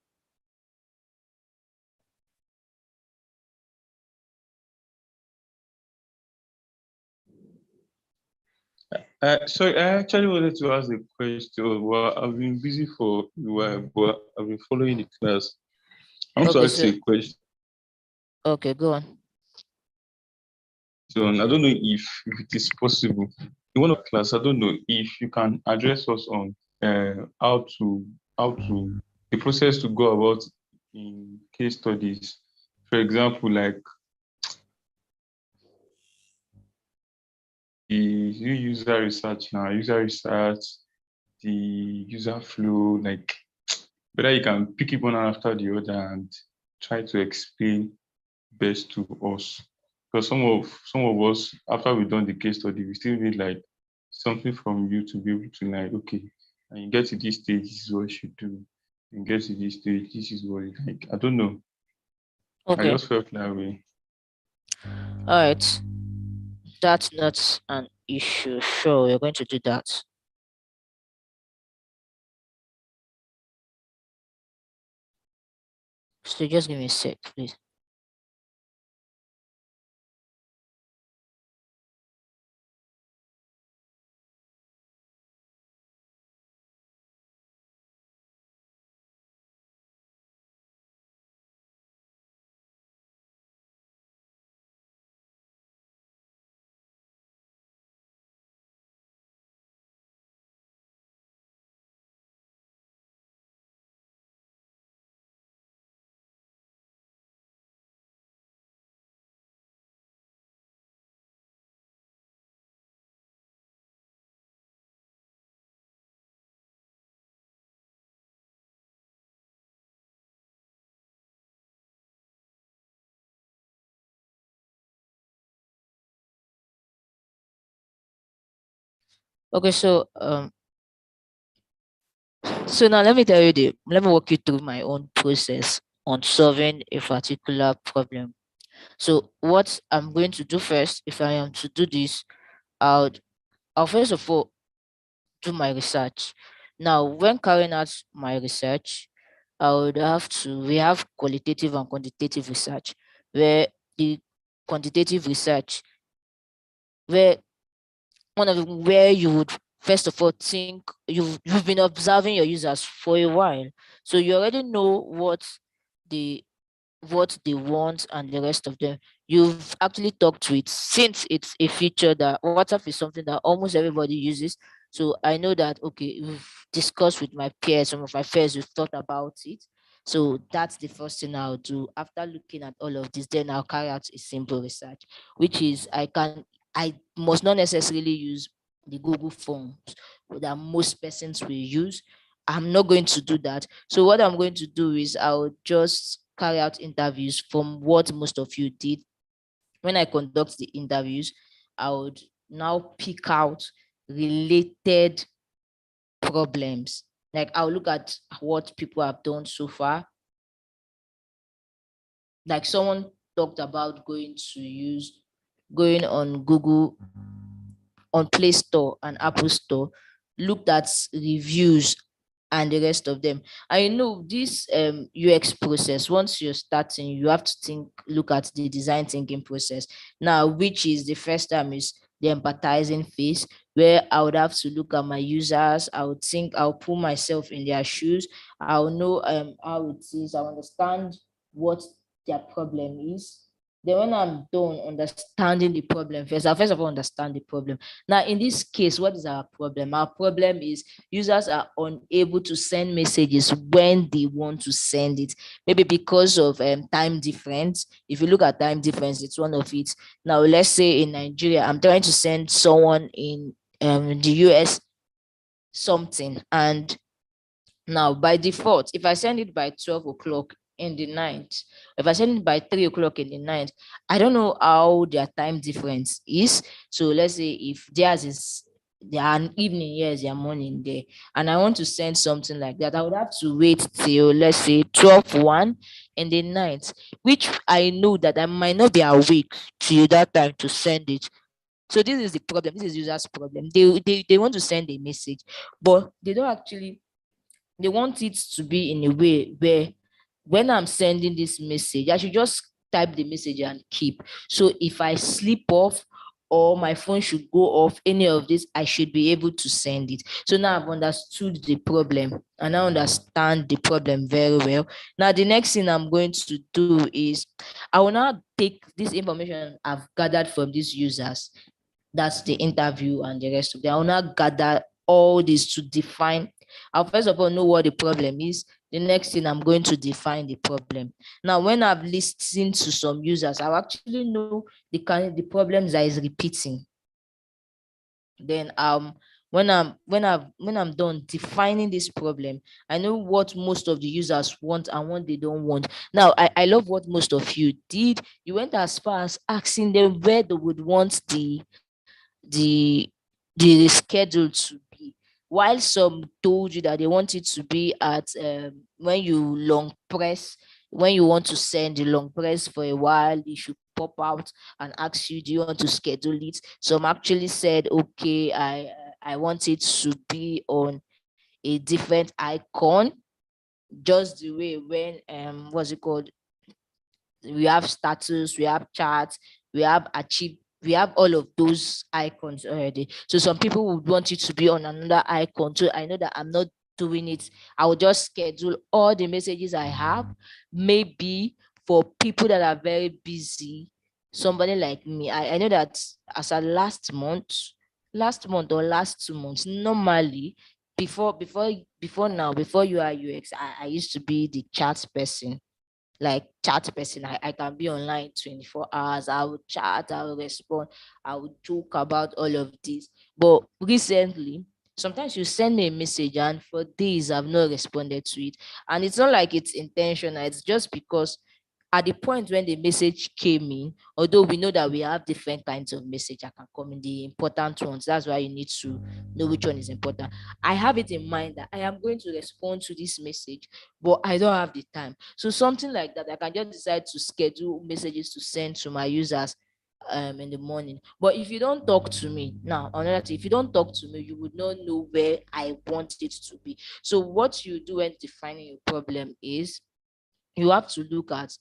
Sorry, I actually wanted to ask a question. Well, I've been busy for a while, but I've been following the class. I want to Okay, ask you a question. okay, go on. So I don't know if it is possible. In one of the class, I don't know if you can address us on how to the process to go about in case studies. For example, like the user research now, the user flow, like whether you can pick it one after the other and try to explain best to us. Because some of us, after we've done the case study, we still need like something from you to be able to like, okay, and you get to this stage, this is what you should do. And get to this stage, this is what you like. I don't know. I Okay. just felt that way. All right. That's not an issue. Sure, we're going to do that. So just give me a sec, please. Okay, so now let me tell you let me walk you through my own process on solving a particular problem. So what I'm going to do first, if I am to do this, I'll I'll first of all do my research. Now, when carrying out my research, we have qualitative and quantitative research, where the quantitative research, where one of them where you would first of all think you've been observing your users for a while, so you already know the what they want and the rest of them. You've actually talked to it since it's a feature that WhatsApp is something that almost everybody uses. So I know that, okay, we've discussed with my peers, some of my peers, we've thought about it. So that's the first thing I'll do. After looking at all of this, then I'll carry out a simple research, which is I must not necessarily use the Google Forms that most persons will use. I'm not going to do that. So what I'm going to do is I'll just carry out interviews from what most of you did. When I conduct the interviews, I would now pick out related problems. Like I'll look at what people have done so far. Like someone talked about going on Google, on Play Store and Apple Store looked at reviews and the rest of them. I know this UX process, once you're starting, you have to look at the design thinking process. Now, which is the first time is the empathizing phase, where I would have to look at my users. I would think, I'll put myself in their shoes. I'll know how it is. I understand what their problem is. Then when I'm done understanding the problem first, I'll first of all understand the problem. Now, in this case, what is our problem? Our problem is users are unable to send messages when they want to send it. Maybe because of time difference. If you look at time difference, it's one of it. Now, let's say in Nigeria, I'm trying to send someone in the US something, and now by default, if I send it by 12 o'clock in the night, if I send it by 3 o'clock in the night, I don't know how their time difference is. So let's say if theirs is their evening, yes, their morning there, and I want to send something like that, I would have to wait till, let's say, 12:01 in the night, which I know that I might not be awake till that time to send it. So this is the problem. This is users' problem. They want to send a message, but they don't actually, they want it to be in a way where when I'm sending this message, I should just type the message and keep. So if I sleep off or my phone should go off, any of this, I should be able to send it. So now I've understood the problem and I understand the problem very well. Now, the next thing I'm going to do is I will now take this information I've gathered from these users. That's the interview and the rest of them. I will now gather all this to define. I'll first of all know what the problem is. The next thing, I'm going to define the problem. Now, when I've listened to some users, I'll actually know the problems that is repeating. Then when I'm done defining this problem, I know what most of the users want and what they don't want. Now, I love what most of you did. You went as far as asking them where they would want the schedule to be, while some told you that they want it to be at when you long press, when you want to send the long press for a while, you should pop out and ask you, do you want to schedule it? Some actually said, okay, I want it to be on a different icon, just the way when what's it called, we have status, we have charts, we have achieve, we have all of those icons already. So some people would want it to be on another icon. So I know that I'm not doing it. I will just schedule all the messages I have. Maybe for people that are very busy, somebody like me, I know that as a last month or last 2 months, normally before now, before you are UX, I used to be the chat person, like chat person. I can be online 24 hours. I will chat, I will respond, I will joke about all of this. But recently, sometimes you send me a message and for days I've not responded to it. And it's not like it's intentional, it's just because at the point when the message came in, although we know that we have different kinds of message that can come in, the important ones, that's why you need to know which one is important. I have it in mind that I am going to respond to this message, but I don't have the time. So something like that, I can just decide to schedule messages to send to my users in the morning. But if you don't talk to me now, another thing, if you don't talk to me, you would not know where I want it to be. So what you do when defining your problem is you have to look at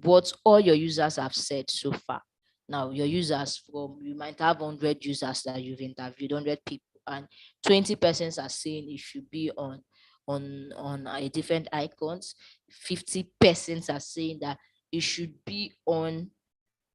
what all your users have said so far. Now, your users, from you might have 100 users that you've interviewed, 100 people, and 20 persons are saying it should be on a different icons. 50 persons are saying that it should be on,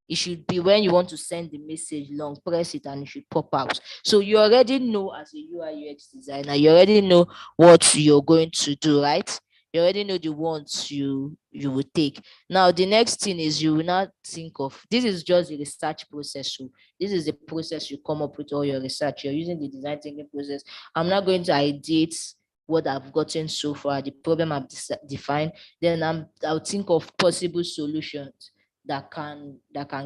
it should be when you want to send the message, long press it and it should pop out. So you already know, as a UI UX designer, you already know what you're going to do, right? You already know the ones you will take. Now, the next thing is you will not think of, this is just the research process. So this is the process you come up with all your research. You're using the design thinking process. I'm not going to ideate what I've gotten so far, the problem I've defined. Then I'll think of possible solutions that can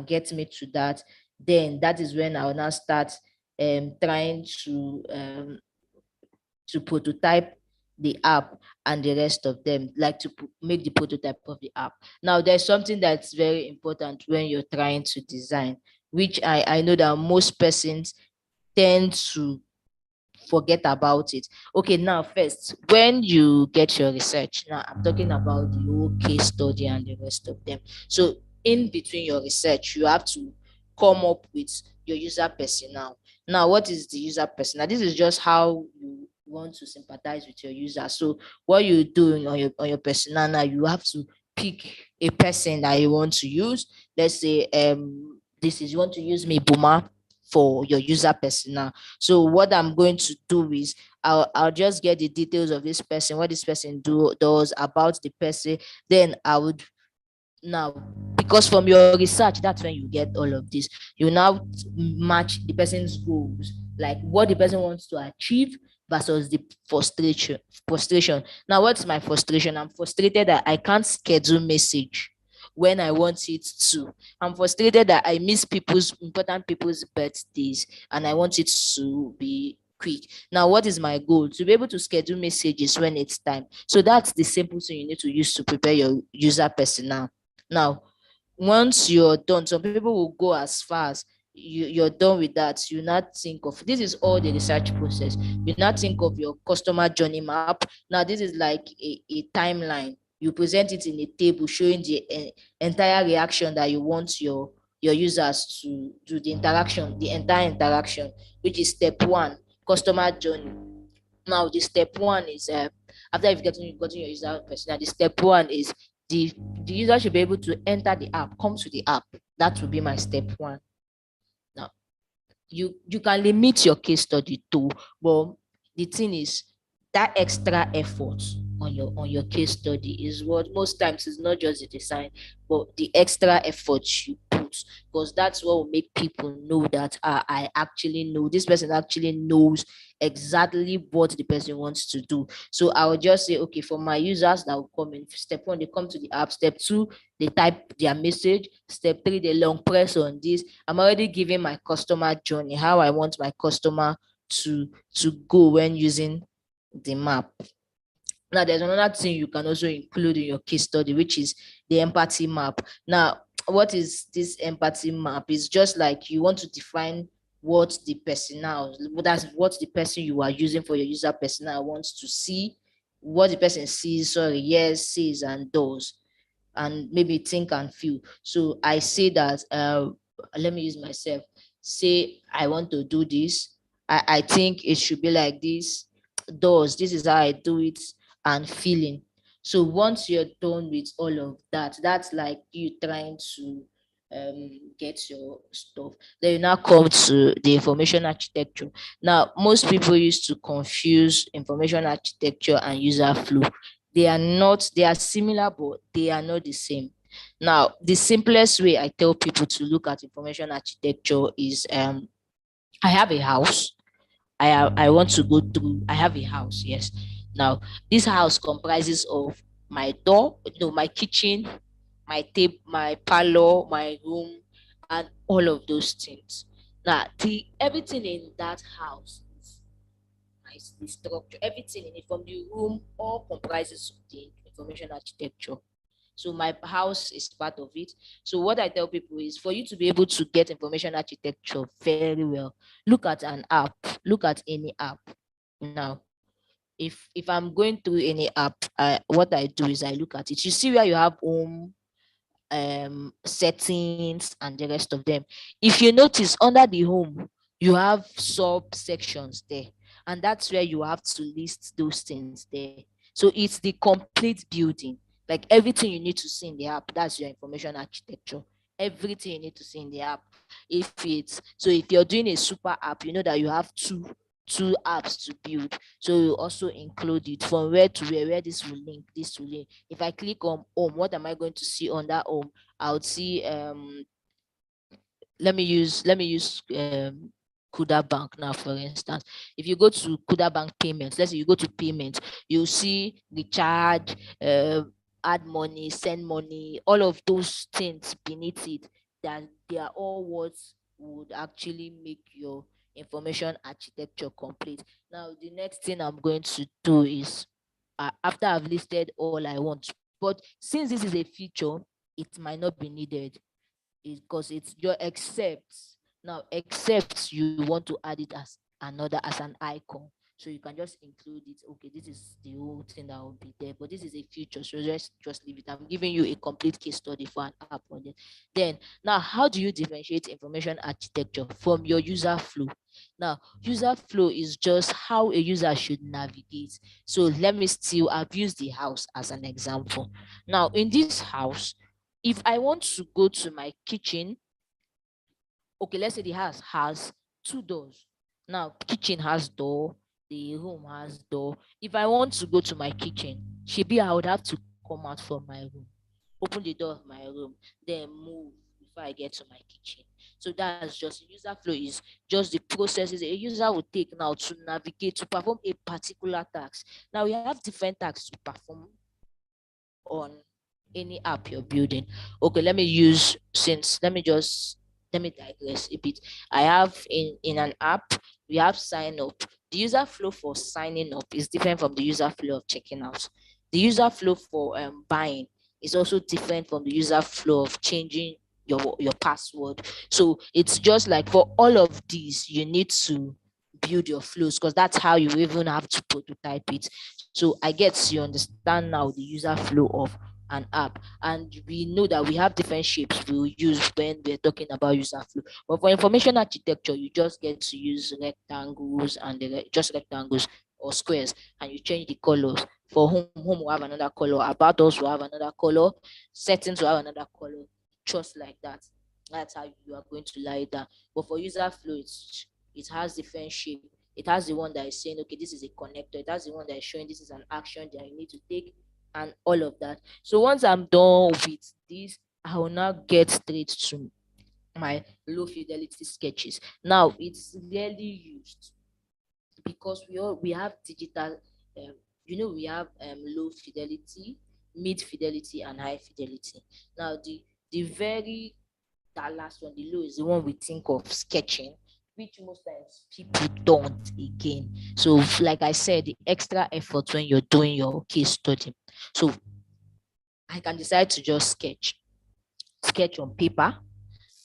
get me to that. Then that is when I'll now start trying to prototype the app and the rest of them, like to make the prototype of the app. Now, there's something that's very important when you're trying to design, which I know that most persons tend to forget about it. Okay, now first, when you get your research, now I'm talking about the whole case study and the rest of them. So in between your research, you have to come up with your user persona. Now, what is the user persona? This is just how you want to sympathize with your user. So what you're doing on your persona, now you have to pick a person that you want to use. Let's say this is, you want to use me, Boomer, for your user persona. So what I'm going to do is I'll just get the details of this person, what this person does, about the person. Then I would now, because from your research, that's when you get all of this. You now match the person's goals, like what the person wants to achieve versus the frustration. Now, what's my frustration? I'm frustrated that I can't schedule message when I want it to. I'm frustrated that I miss important people's birthdays, and I want it to be quick. Now, what is my goal? To be able to schedule messages when it's time. So that's the simple thing you need to use to prepare your user persona. Now, once you're done, some people will go as far as you're done with that. You not think of, this is all the research process. You not think of your customer journey map. Now, this is like a timeline. You present it in a table showing the entire reaction that you want your users to do, the entire interaction, which is step one, customer journey. Now, the step one is after you've gotten your user persona, the step one is the user should be able to enter the app, come to the app. That will be my step one. Now, you can limit your case study too, but the thing is that extra effort on your case study is what most times is not just the design, but the extra effort you put, because that's what will make people know that I actually know this person actually knows exactly what the person wants to do. So I will just say, okay, for my users that will come in, step one, they come to the app. Step two, they type their message. Step three, they long press on this. I'm already giving my customer journey, how I want my customer to go when using the map. Now, there's another thing you can also include in your case study, which is the empathy map. Now, what is this empathy map? It's just like you want to define what the persona, that's what the person you are using for your user persona wants to see, what the person sees, yes, sees, and does, and maybe think and feel. So I say that, let me use myself. Say I want to do this. I think it should be like this. This is how I do it, and feeling. So once you're done with all of that, that's like you trying to get your stuff. Then you now come to the information architecture. Now, most people used to confuse information architecture and user flow. They are similar, but they are not the same. Now, the simplest way I tell people to look at information architecture is I have a house. I want to go through. I have a house, yes. Now, this house comprises of my door, my kitchen, my table, my parlor, my room, and all of those things. Now, everything in that house is the structure, everything in it, from the room, all comprises of the information architecture. So my house is part of it. So what I tell people is, for you to be able to get information architecture very well, look at an app, look at any app. Now, if I'm going through any app, what I do is I look at it. You see where you have home, settings, and the rest of them. If you notice, under the home, you have subsections there, and that's where you have to list those things there. So it's the complete building, like everything you need to see in the app. That's your information architecture. Everything you need to see in the app. If you're doing a super app, you know that you have two apps to build. So you also include it from where to where this will link, this will link. If I click on home, what am I going to see on that home? I would see let me use Kuda Bank now, for instance. If you go to Kuda Bank payments, let's say you go to payments, you see the charge, add money, send money, all of those things beneath it, that they are all what would actually make your information architecture complete. Now, the next thing I'm going to do is, after I've listed all I want, but since this is a feature, it might not be needed, because it's your except. Now, except you want to add it as an icon. So you can just include it. Okay, this is the whole thing that will be there, but this is a future. So just leave it. I'm giving you a complete case study for an app on it. Then now, how do you differentiate information architecture from your user flow? Now, user flow is just how a user should navigate. So let me still, I've used the house as an example. Now, in this house, if I want to go to my kitchen, okay, let's say the house has 2 doors. Now, kitchen has door, the room has door. If I want to go to my kitchen, maybe I would have to come out from my room, open the door of my room, then move before I get to my kitchen. So that's just user flow is just the processes a user will take now to navigate to perform a particular task. Now we have different tasks to perform on any app you're building. Okay, let me digress a bit. I have in an app, we have sign up. The user flow for signing up is different from the user flow of checking out. The user flow for buying is also different from the user flow of changing your password. So it's just like for all of these, you need to build your flows, because that's how you even have to prototype it. So I guess you understand now the user flow of an app, and we know that we have different shapes we'll use when we're talking about user flow. But for information architecture, you just get to use rectangles and just rectangles or squares, and you change the colors. For home will have another color, about us will have another color, settings will have another color, just like that. That's how you are going to lie it down. But for user flow, it has different shape. It has the one that is saying, okay, this is a connector. It has the one that is showing this is an action that you need to take, and all of that. So once I'm done with this, I will now get straight to my low fidelity sketches. Now it's rarely used because we have digital, we have low fidelity, mid fidelity, and high fidelity. Now the very that last one, the low, is the one we think of sketching, which most times people don't again. So like I said, the extra effort when you're doing your case study. So I can decide to just sketch on paper.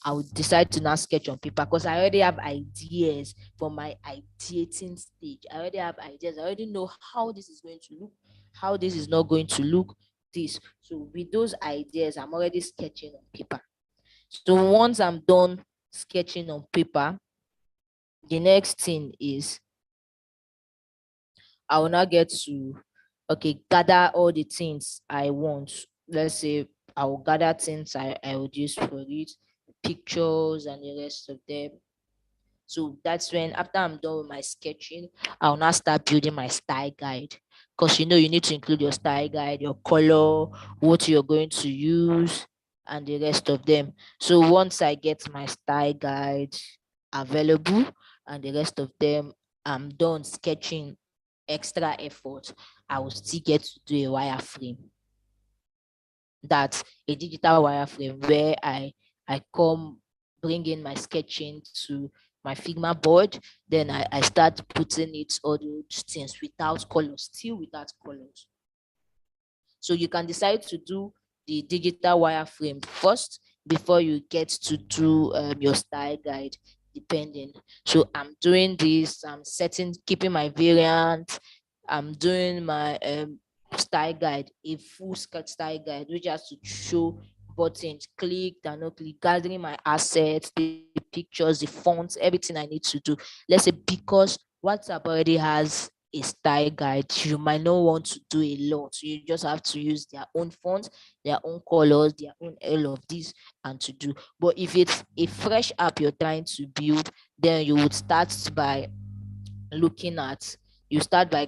I would decide to now sketch on paper because I already have ideas for my ideating stage. I already have ideas. I already know how this is going to look, how this is not going to look, this. So with those ideas, I'm already sketching on paper. So once I'm done sketching on paper, the next thing is I will now get to, okay, gather all the things I want. Let's say I will gather things I would use for it, pictures and the rest of them. So that's when, after I'm done with my sketching, I'll now start building my style guide. Because you need to include your style guide, your color, what you're going to use, and the rest of them. So once I get my style guide available and the rest of them, I'm done sketching extra effort, I will still get to do a wireframe. That's a digital wireframe where I come bring in my sketching to my Figma board, then I start putting it all those things without colors, still without colors. So you can decide to do the digital wireframe first before you get to do your style guide, depending. So I'm doing this, I'm keeping my variant, I'm doing my style guide, a full sketch style guide, which has to show buttons, clicked and not clicked, gathering my assets, the pictures, the fonts, everything I need to do. Let's say because WhatsApp already has a style guide, you might not want to do a lot. You just have to use their own fonts, their own colors, their own all of this, and to do. But if it's a fresh app you're trying to build, then you would start by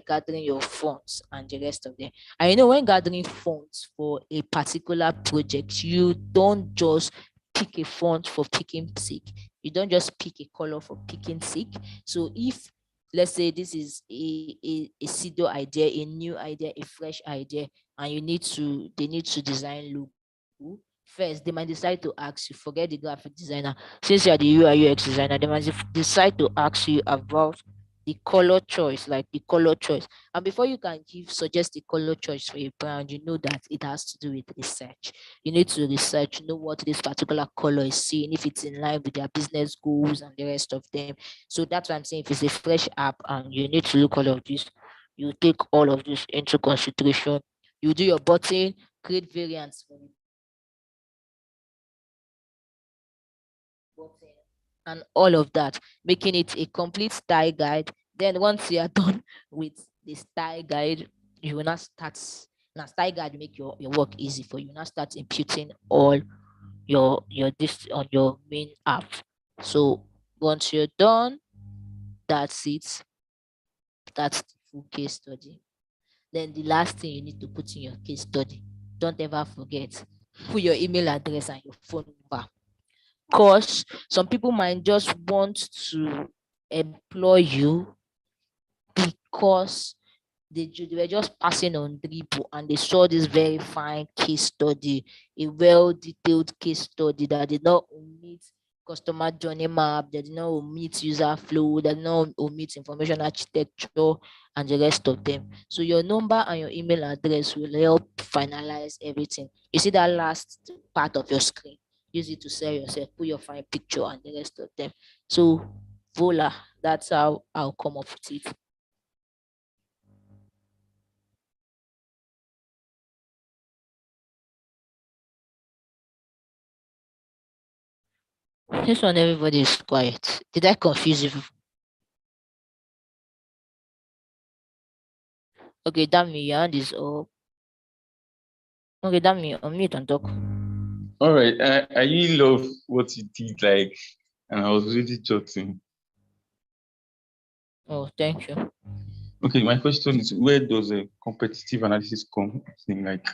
gathering your fonts and the rest of them. And when gathering fonts for a particular project, you don't just pick a font for picking sake. You don't just pick a color for picking sake. So if, let's say, this is a pseudo idea, a new idea, a fresh idea, and they need to design logo. First, they might decide to ask you, forget the graphic designer. Since you're the UI UX designer, they might decide to ask you about the color choice, like the color choice. And before you can suggest the color choice for a brand, you know that it has to do with research. You need to research, know what this particular color is seeing, if it's in line with their business goals and the rest of them. So that's why I'm saying if it's a fresh app and you need to look all of this, you take all of this into consideration. You do your button, create variants for it, and all of that, making it a complete style guide. Then once you are done with the style guide, you will not start. Now style guide will make your work easy for you. Now start imputing all your this on your main app. So once you're done, that's it. That's the full case study. Then the last thing you need to put in your case study, don't ever forget, put your email address and your phone number. Because some people might just want to employ you because they were just passing on dribble and they saw this very fine case study, a well-detailed case study that did not omit customer journey map, that did not omit user flow, that did not omit information architecture and the rest of them. So your number and your email address will help finalize everything. You see that last part of your screen? Use it to sell yourself, put your fine picture and the rest of them. So voila, that's how I'll come up with it. This one, everybody is quiet. Did I confuse you? Okay, Dami, your hand is up. Okay, Dami, unmute and talk. All right. I really love what you did, like, and I was really jotting. Oh, thank you. Okay, my question is, where does a competitive analysis come in? Like,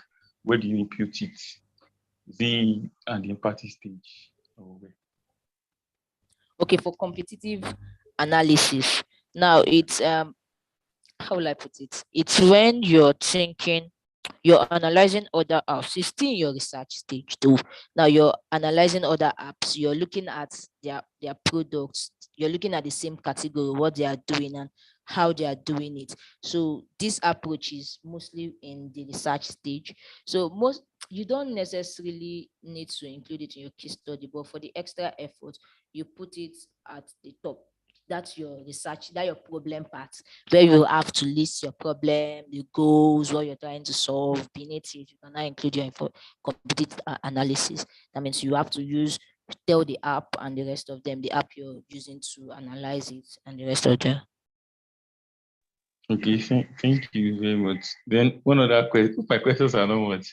where do you impute it? The and the empathy stage. Okay, for competitive analysis. Now it's how will I put it? It's when you're thinking, you're analyzing other apps. It's still in your research stage too. Now you're analyzing other apps. You're looking at their products. You're looking at the same category, what they are doing and how they are doing it. So this approach is mostly in the research stage. So most you don't necessarily need to include it in your case study, but for the extra effort, you put it at the top. That's your research, that your problem part, where you have to list your problem, the goals, what you're trying to solve. Beneath it, you can now include your competitive analysis. That means you have to tell the app and the rest of them, the app you're using to analyze it and the rest of them. Okay, thank you very much. Then one other question. My questions are not much.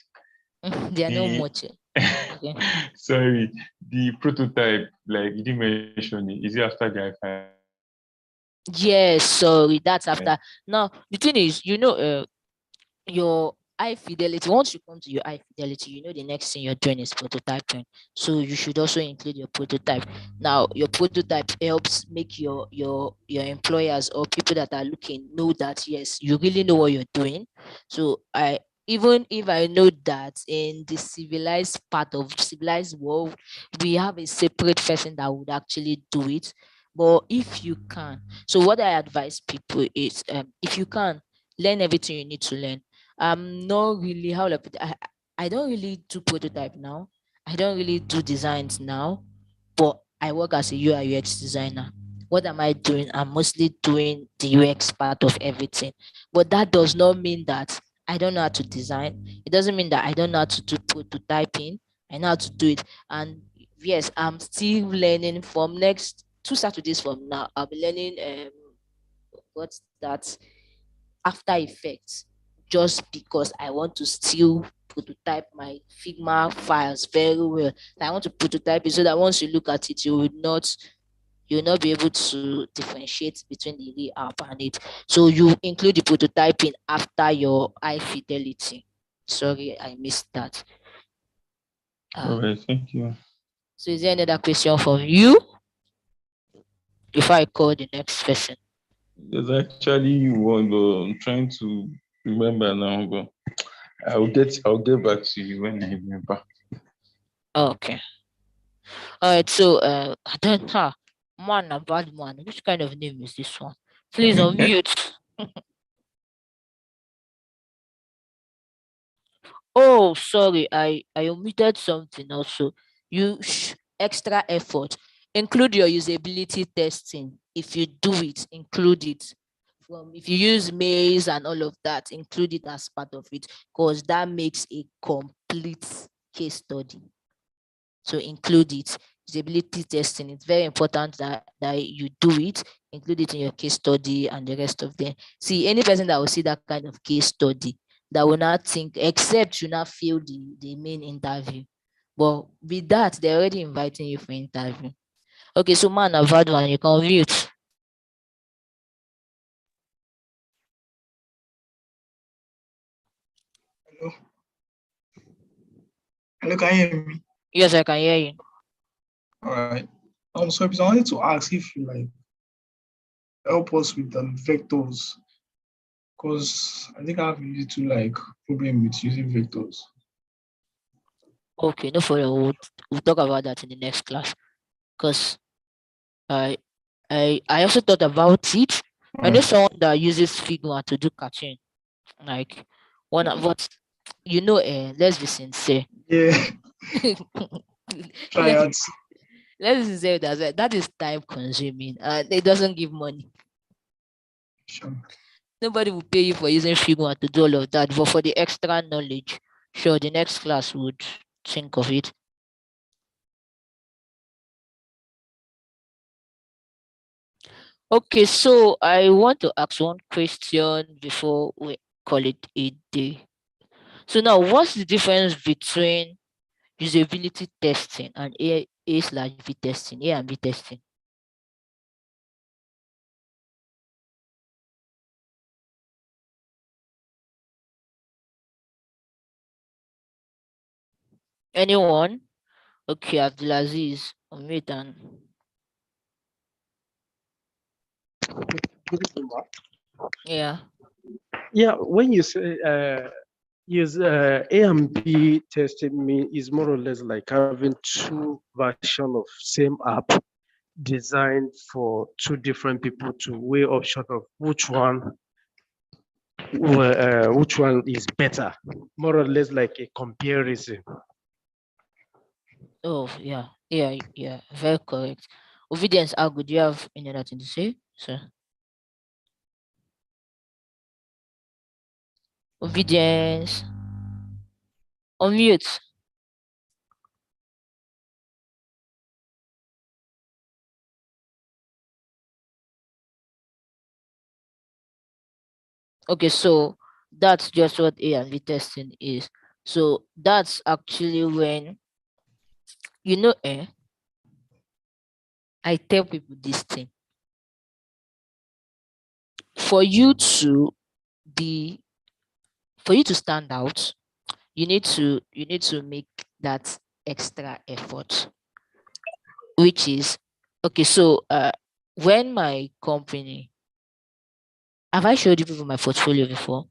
They are not much. Okay. Sorry, the prototype, like you didn't mention it. Is it after the iPhone? Yes, sorry, that's after. Now the thing is, your high fidelity, once you come to your high fidelity, the next thing you're doing is prototyping. So you should also include your prototype. Now your prototype helps make your employers or people that are looking know that yes, you really know what you're doing. So even if I know that in the civilized world, we have a separate person that would actually do it. But if you can, so what I advise people is, if you can, learn everything you need to learn. I'm not really, how will I put it? I don't really do prototype now. I don't really do designs now, but I work as a UI UX designer. What am I doing? I'm mostly doing the UX part of everything. But that does not mean that I don't know how to design. It doesn't mean that I don't know how to do prototyping. I know how to do it. And yes, I'm still learning. From next 2 Saturdays from now, I'll be learning what's that? After Effects, just because I want to still prototype my Figma files very well. I want to prototype it so that once you look at it, you'll not be able to differentiate between the real app and it. So you include the prototyping after your high fidelity. Sorry, I missed that. All right, thank you. So is there any other question from you before I call the next person? There's actually one, but I'm trying to remember now, but I'll get back to you when I remember. Okay. All right. So I don't know. Man, a bad man. Which kind of name is this one? Please unmute. Oh, sorry, I omitted something also. Extra effort. Include your usability testing. If you do it, include it. If you use maze and all of that, include it as part of it, because that makes a complete case study. So include it. Usability testing. It's very important that you do it, include it in your case study and the rest of them. See, any person that will see that kind of case study, that will not think, except you not fail the main interview. But with that, they're already inviting you for interview. Okay, so man, I've had one. You can mute. Hello. Hello, can you hear me? Yes, I can hear you. All right. So I wanted to ask if you like help us with vectors, because I think I have a little like problem with using vectors. Okay, no problem. We'll talk about that in the next class. Because I also thought about it. I know someone that uses Figma to do cartoon. Like one of what let's be sincere. Yeah. Try out. Let's be sincere that is time consuming and it doesn't give money. Sure. Nobody will pay you for using Figma to do all of that, but for the extra knowledge, sure, the next class would think of it. Okay, so I want to ask one question before we call it a day. So now, what's the difference between usability testing and A/V testing, A and B testing? Anyone? Okay, Abdulaziz, unmute and yeah. Yeah, when you say use A and B testing is more or less like having two versions of same app designed for two different people to weigh option of which one is better. More or less like a comparison. Oh yeah, very correct. Obedience, how good? Do you have any other thing to say, sir? Obedience, unmute. Okay, so that's just what A and B testing is. So that's actually when I tell people this thing. For you to stand out, you need to make that extra effort, which is okay. So when my company, have I showed you people my portfolio before?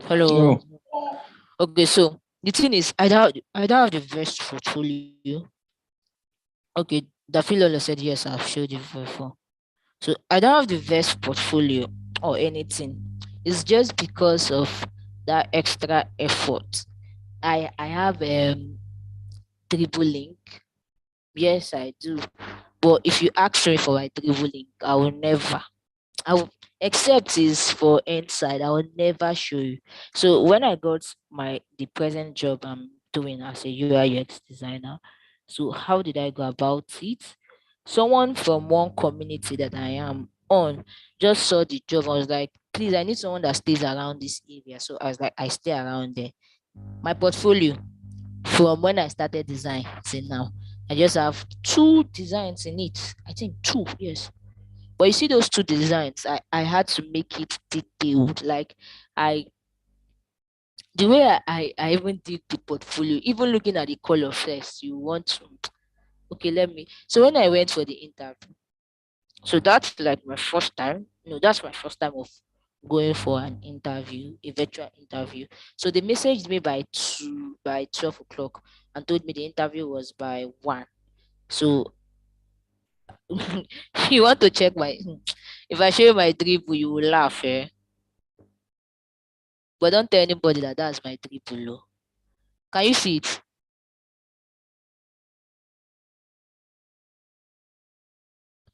Hello. No. Okay, so the thing is, I don't have the best portfolio. Okay, the fellow said yes, I've showed you before. So I don't have the best portfolio or anything. It's just because of that extra effort. I have triple link. Yes, I do. But if you ask me for my triple link, I will never. I will, except is for inside. I will never show you. So when I got the present job I'm doing as a UI UX designer, so how did I go about it? Someone from one community that I am on just saw the job. I was like, please, I need someone that stays around this area. So I was like, I stay around there. My portfolio from when I started design till now, I just have 2 designs in it. I think 2, yes. But you see those 2 designs, I had to make it detailed. Like I the way I even did the portfolio, even looking at the color first, you want to okay, let me. So when I went for the interview, so that's like my first time. No, that's my first time of going for an interview, a virtual interview. So they messaged me by 12 o'clock and told me the interview was by 1. So You want to check my if I show you my dribble, you will laugh, eh? But don't tell anybody that that's my dribble. Oh. Can you see it?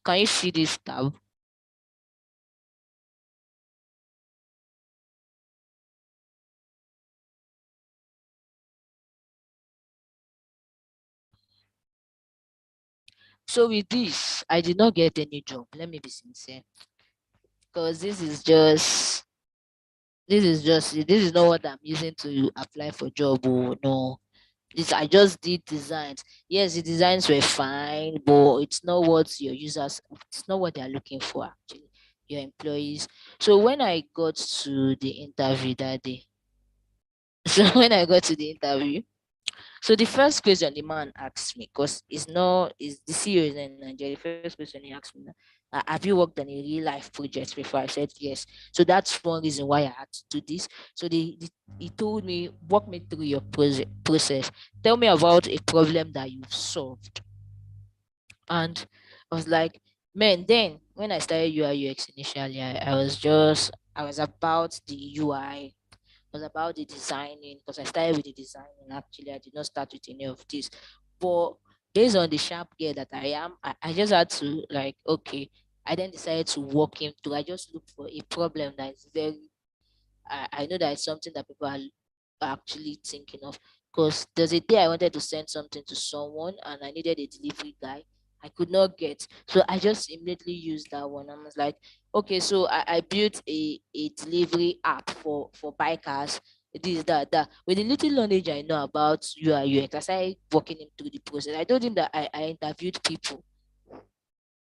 Can you see this tab? So with this, I did not get any job. Let me be sincere. Because this is not what I'm using to apply for job. Oh no. This I just did designs. Yes, the designs were fine, but it's not what your users, it's not what they're looking for actually, your employees. So when I got to the interview that day, so when I got to the interview, so the first question the man asked me, because it's not is the CEO is in Nigeria. The first question he asked me, have you worked on a real life project before? I said yes. So that's one reason why I had to do this. So he told me, walk me through your process. Tell me about a problem that you've solved. And I was like, man, then when I started UI UX initially, I was about the UI, was about the designing, because I started with the designing. Actually, I did not start with any of this. But based on the sharp gear that I am, I just had to like, okay, I then decided to walk him through. I just looked for a problem that is very, I know that it's something that people are actually thinking of. Because there's a day I wanted to send something to someone and I needed a delivery guy. I could not get. So I just immediately used that one. I was like, okay, so I built a delivery app for bikers. This, that. With the little knowledge I know about UI UX, I started walking him through the process. I told him that I interviewed people.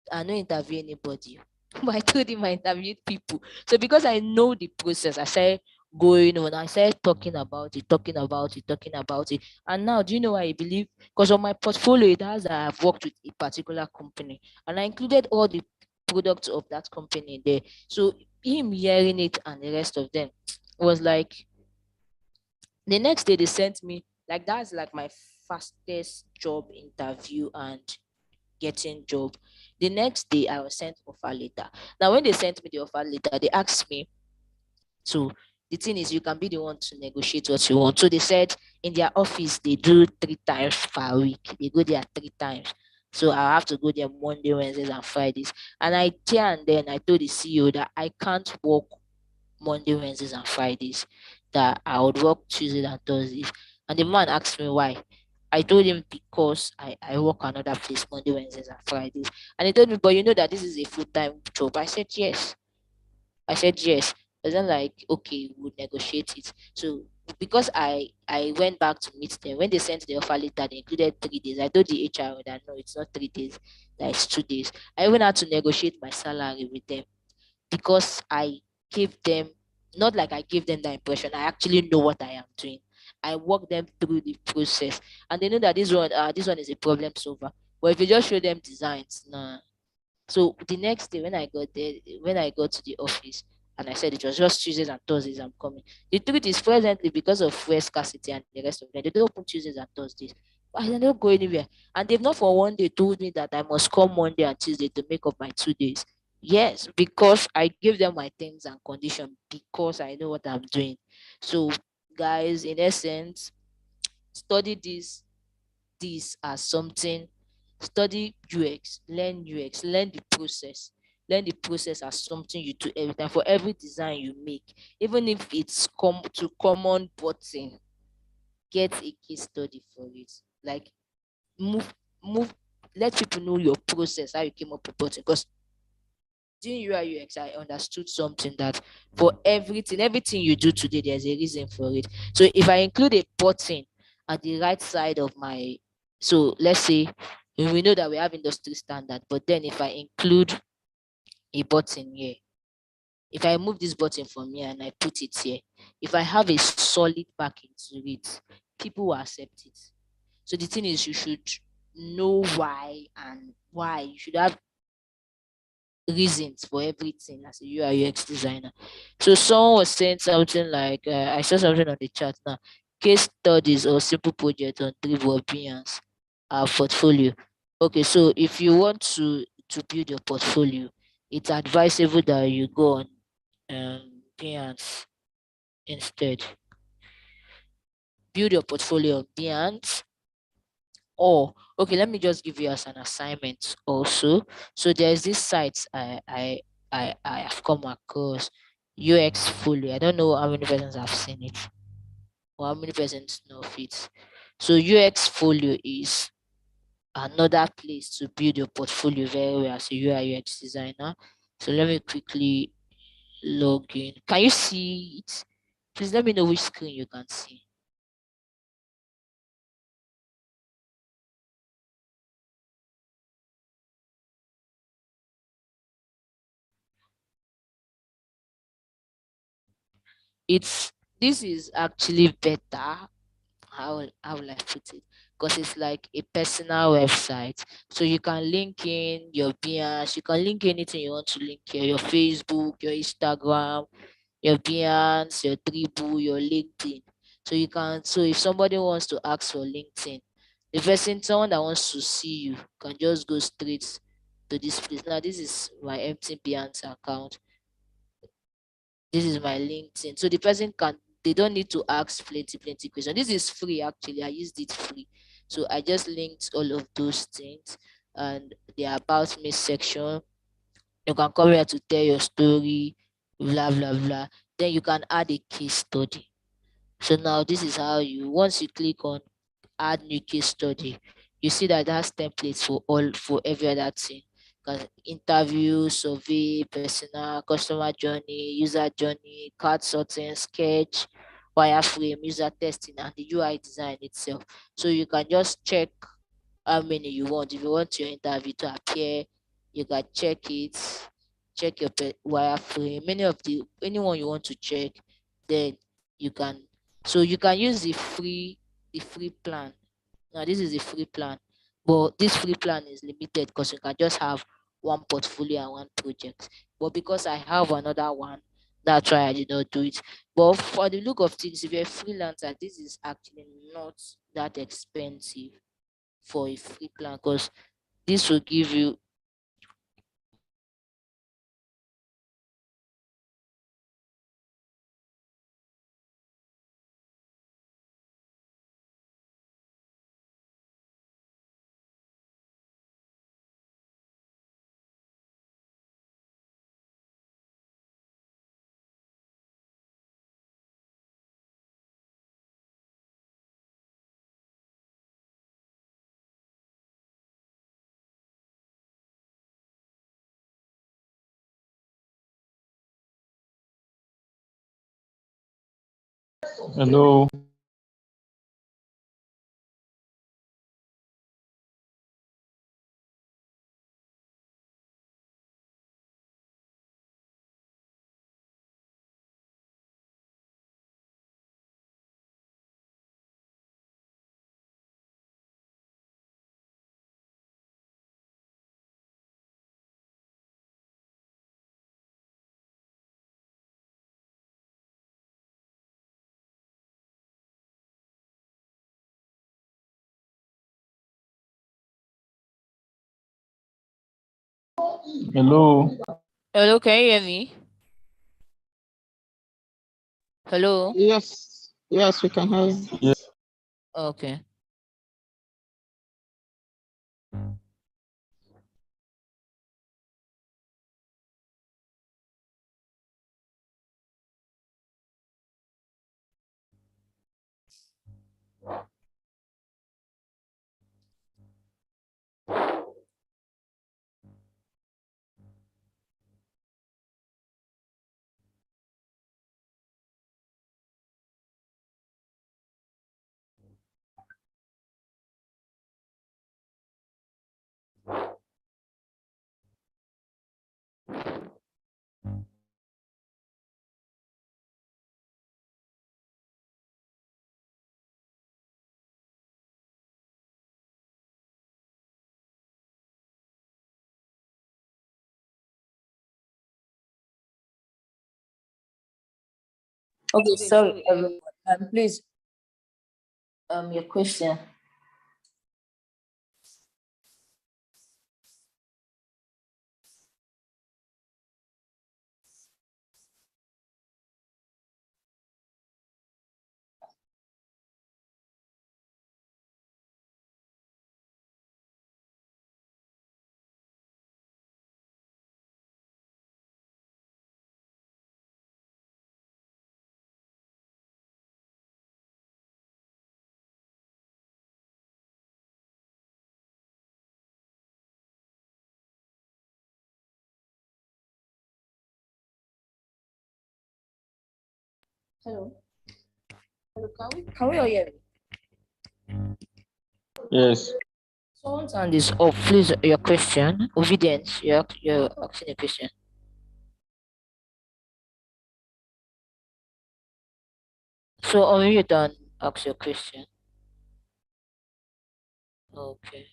I don't interview anybody. But I told him I interviewed people. So because I know the process, I started going on. I started talking about it, talking about it, talking about it. And now, do you know why I believe? Because on my portfolio, it has that I've worked with a particular company. And I included all the products of that company there. So him hearing it and the rest of them was like, the next day they sent me, like that's like my fastest job interview and getting job. The next day I was sent offer letter. Now when they sent me the offer letter, they asked me, so the thing is you can be the one to negotiate what you want. So they said in their office they do 3 times per week. They go there 3 times. So I have to go there Monday, Wednesdays, and Fridays. And then I told the CEO that I can't work Monday, Wednesdays, and Fridays, that I would work Tuesdays and Thursdays. And the man asked me why. I told him because I work another place Monday, Wednesdays, and Fridays. And he told me, but you know that this is a full-time job. I said yes. I said yes. But then like, okay, we'll negotiate it. So because I went back to meet them, when they sent the offer letter, they included 3 days. I told the HR that no, it's not 3 days, that it's 2 days. I even had to negotiate my salary with them because I gave them, not like I gave them the impression, I actually know what I am doing. I walk them through the process, and they know that this one is a problem solver. But if you just show them designs, nah. So the next day when I got there, when I got to the office, and I said it was just Tuesdays and Thursdays I'm coming. The truth is, presently because of fuel scarcity and the rest of them, they don't open Tuesdays and Thursdays. I don't go anywhere, and they've not for one day told me that I must come Monday and Tuesday to make up my 2 days. Yes, because I give them my terms and conditions because I know what I'm doing. So, guys, in essence, study this as something, study UX, learn the process. Learn the process as something you do every time for every design you make. Even if it's come to common button, get a case study for it. Like move, move, let people know your process, how you came up with button. Because doing UI UX, I understood something that for everything you do today, there's a reason for it. So if I include a button at the right side of my, so let's say we know that we have industry standard, but then if I include a button here, if I move this button from here and I put it here, if I have a solid backing to it, people will accept it. So the thing is, you should know why and why. You should have reasons for everything as a UI UX designer. So someone was saying something like, I saw something on the chat now, case studies or simple projects on Dribble or Behance portfolio. Okay, so if you want to to build your portfolio, it's advisable that you go on Behance instead. Build your portfolio on Behance. Or okay, let me just give you as an assignment also. So there's this site I have come across, UX Folio. I don't know how many persons have seen it or how many persons know of it. So UX Folio is another place to build your portfolio very well as a UI UX designer. So let me quickly log in. Can you see it? Please let me know which screen you can see. This is actually better. How will I put it? Because it's like a personal website. So you can link in your Behance, you can link anything you want to link here, your Facebook, your Instagram, your Behance, your Dribbble, your LinkedIn. So if somebody wants to ask for LinkedIn, someone that wants to see you can just go straight to this place. Now this is my empty Behance account. This is my LinkedIn. So the person they don't need to ask plenty questions. This is free actually. I used it free. So I just linked all of those things and the about me section. You can come here to tell your story, blah blah blah. Then you can add a case study. So now this is how once you click on add new case study, you see that it has templates for every other thing. Interview, survey, personal, customer journey, user journey, card sorting, sketch, wireframe, user testing, and the UI design itself. So you can just check how many you want. If you want your interview to appear, you can check it, check your wireframe, anyone you want to check, then you can. So you can use the free plan. Now this is a free plan, but this free plan is limited because you can just have one portfolio and one project. But because I have another one, that's why I did not do it. But for the look of things, if you're a freelancer, this is actually not that expensive for a free plan because this will give you. Hello. Hello. Hello, can you hear me? Hello. Yes, yes, we can hear you. Yeah. Okay. Okay, sorry, everyone. Please, your question. Hello. Hello, can we all hear me? Yes. Someone's hand is up. Please, your question. Obedience. You're asking a question. So unmute and ask your question. Okay.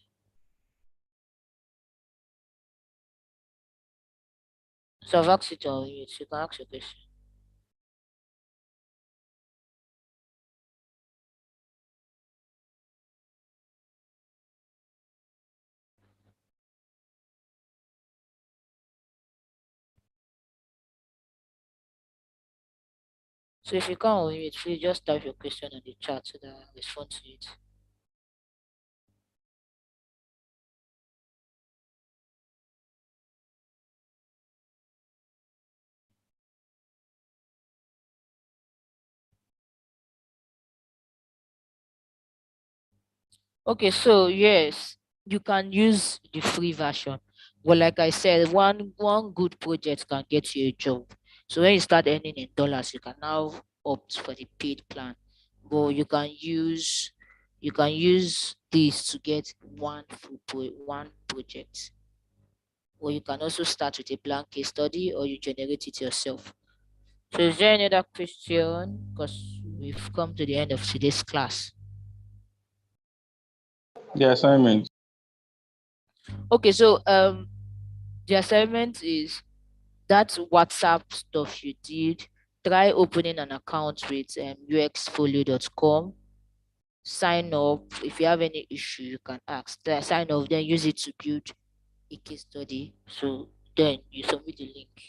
So I've asked you to unmute. You can ask your question. So if you can't unmute, please just type your question on the chat so that I'll respond to it. Okay, so yes, you can use the free version. But like I said, one good project can get you a job. So when you start earning in dollars, you can now opt for the paid plan. But you can use this to get one project. Or you can also start with a blank case study or you generate it yourself. So is there any other question? Because we've come to the end of today's class. The assignment. Okay, so the assignment is that WhatsApp stuff you did. Try opening an account with uxfolio.com. Sign up. If you have any issue, you can ask. Sign up, then use it to build a case study. So then you submit the link.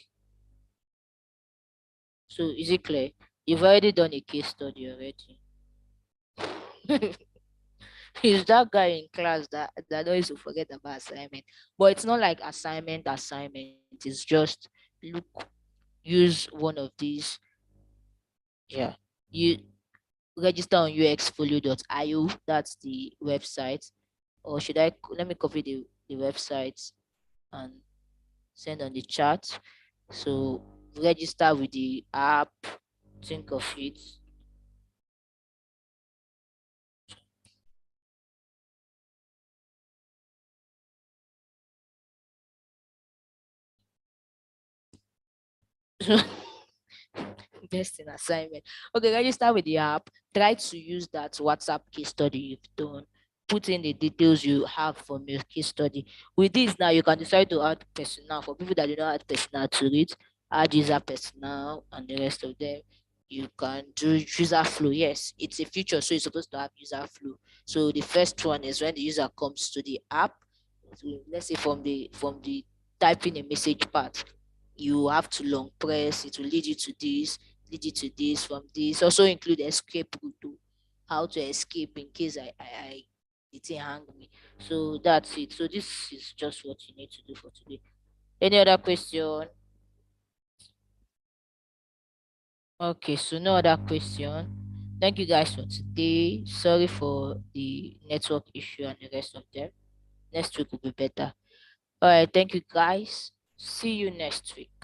So is it clear? You've already done a case study already. He's that guy in class that always to forget about assignment. But it's not like assignment. It's just use one of these. Yeah. You register on uxfolio.io. That's the website. Or should let me copy the website and send on the chat. So register with the app. Think of it. Best in assignment. Okay, register with the app. Try to use that WhatsApp case study you've done. Put in the details you have from your case study. With this now, you can decide to add personnel. For people that do not add personnel to it, add user personnel and the rest of them. You can do user flow. Yes, it's a feature, so you're supposed to have user flow. So the first one is when the user comes to the app. So let's say from the typing a message part, you have to long press. It will lead you to this, from this. Also include escape route too. How to escape in case I it didn't hang me. So that's it. So this is just what you need to do for today. Any other question? Okay, so no other question. Thank you guys for today. Sorry for the network issue and the rest of them. Next week will be better. All right, thank you guys. See you next week.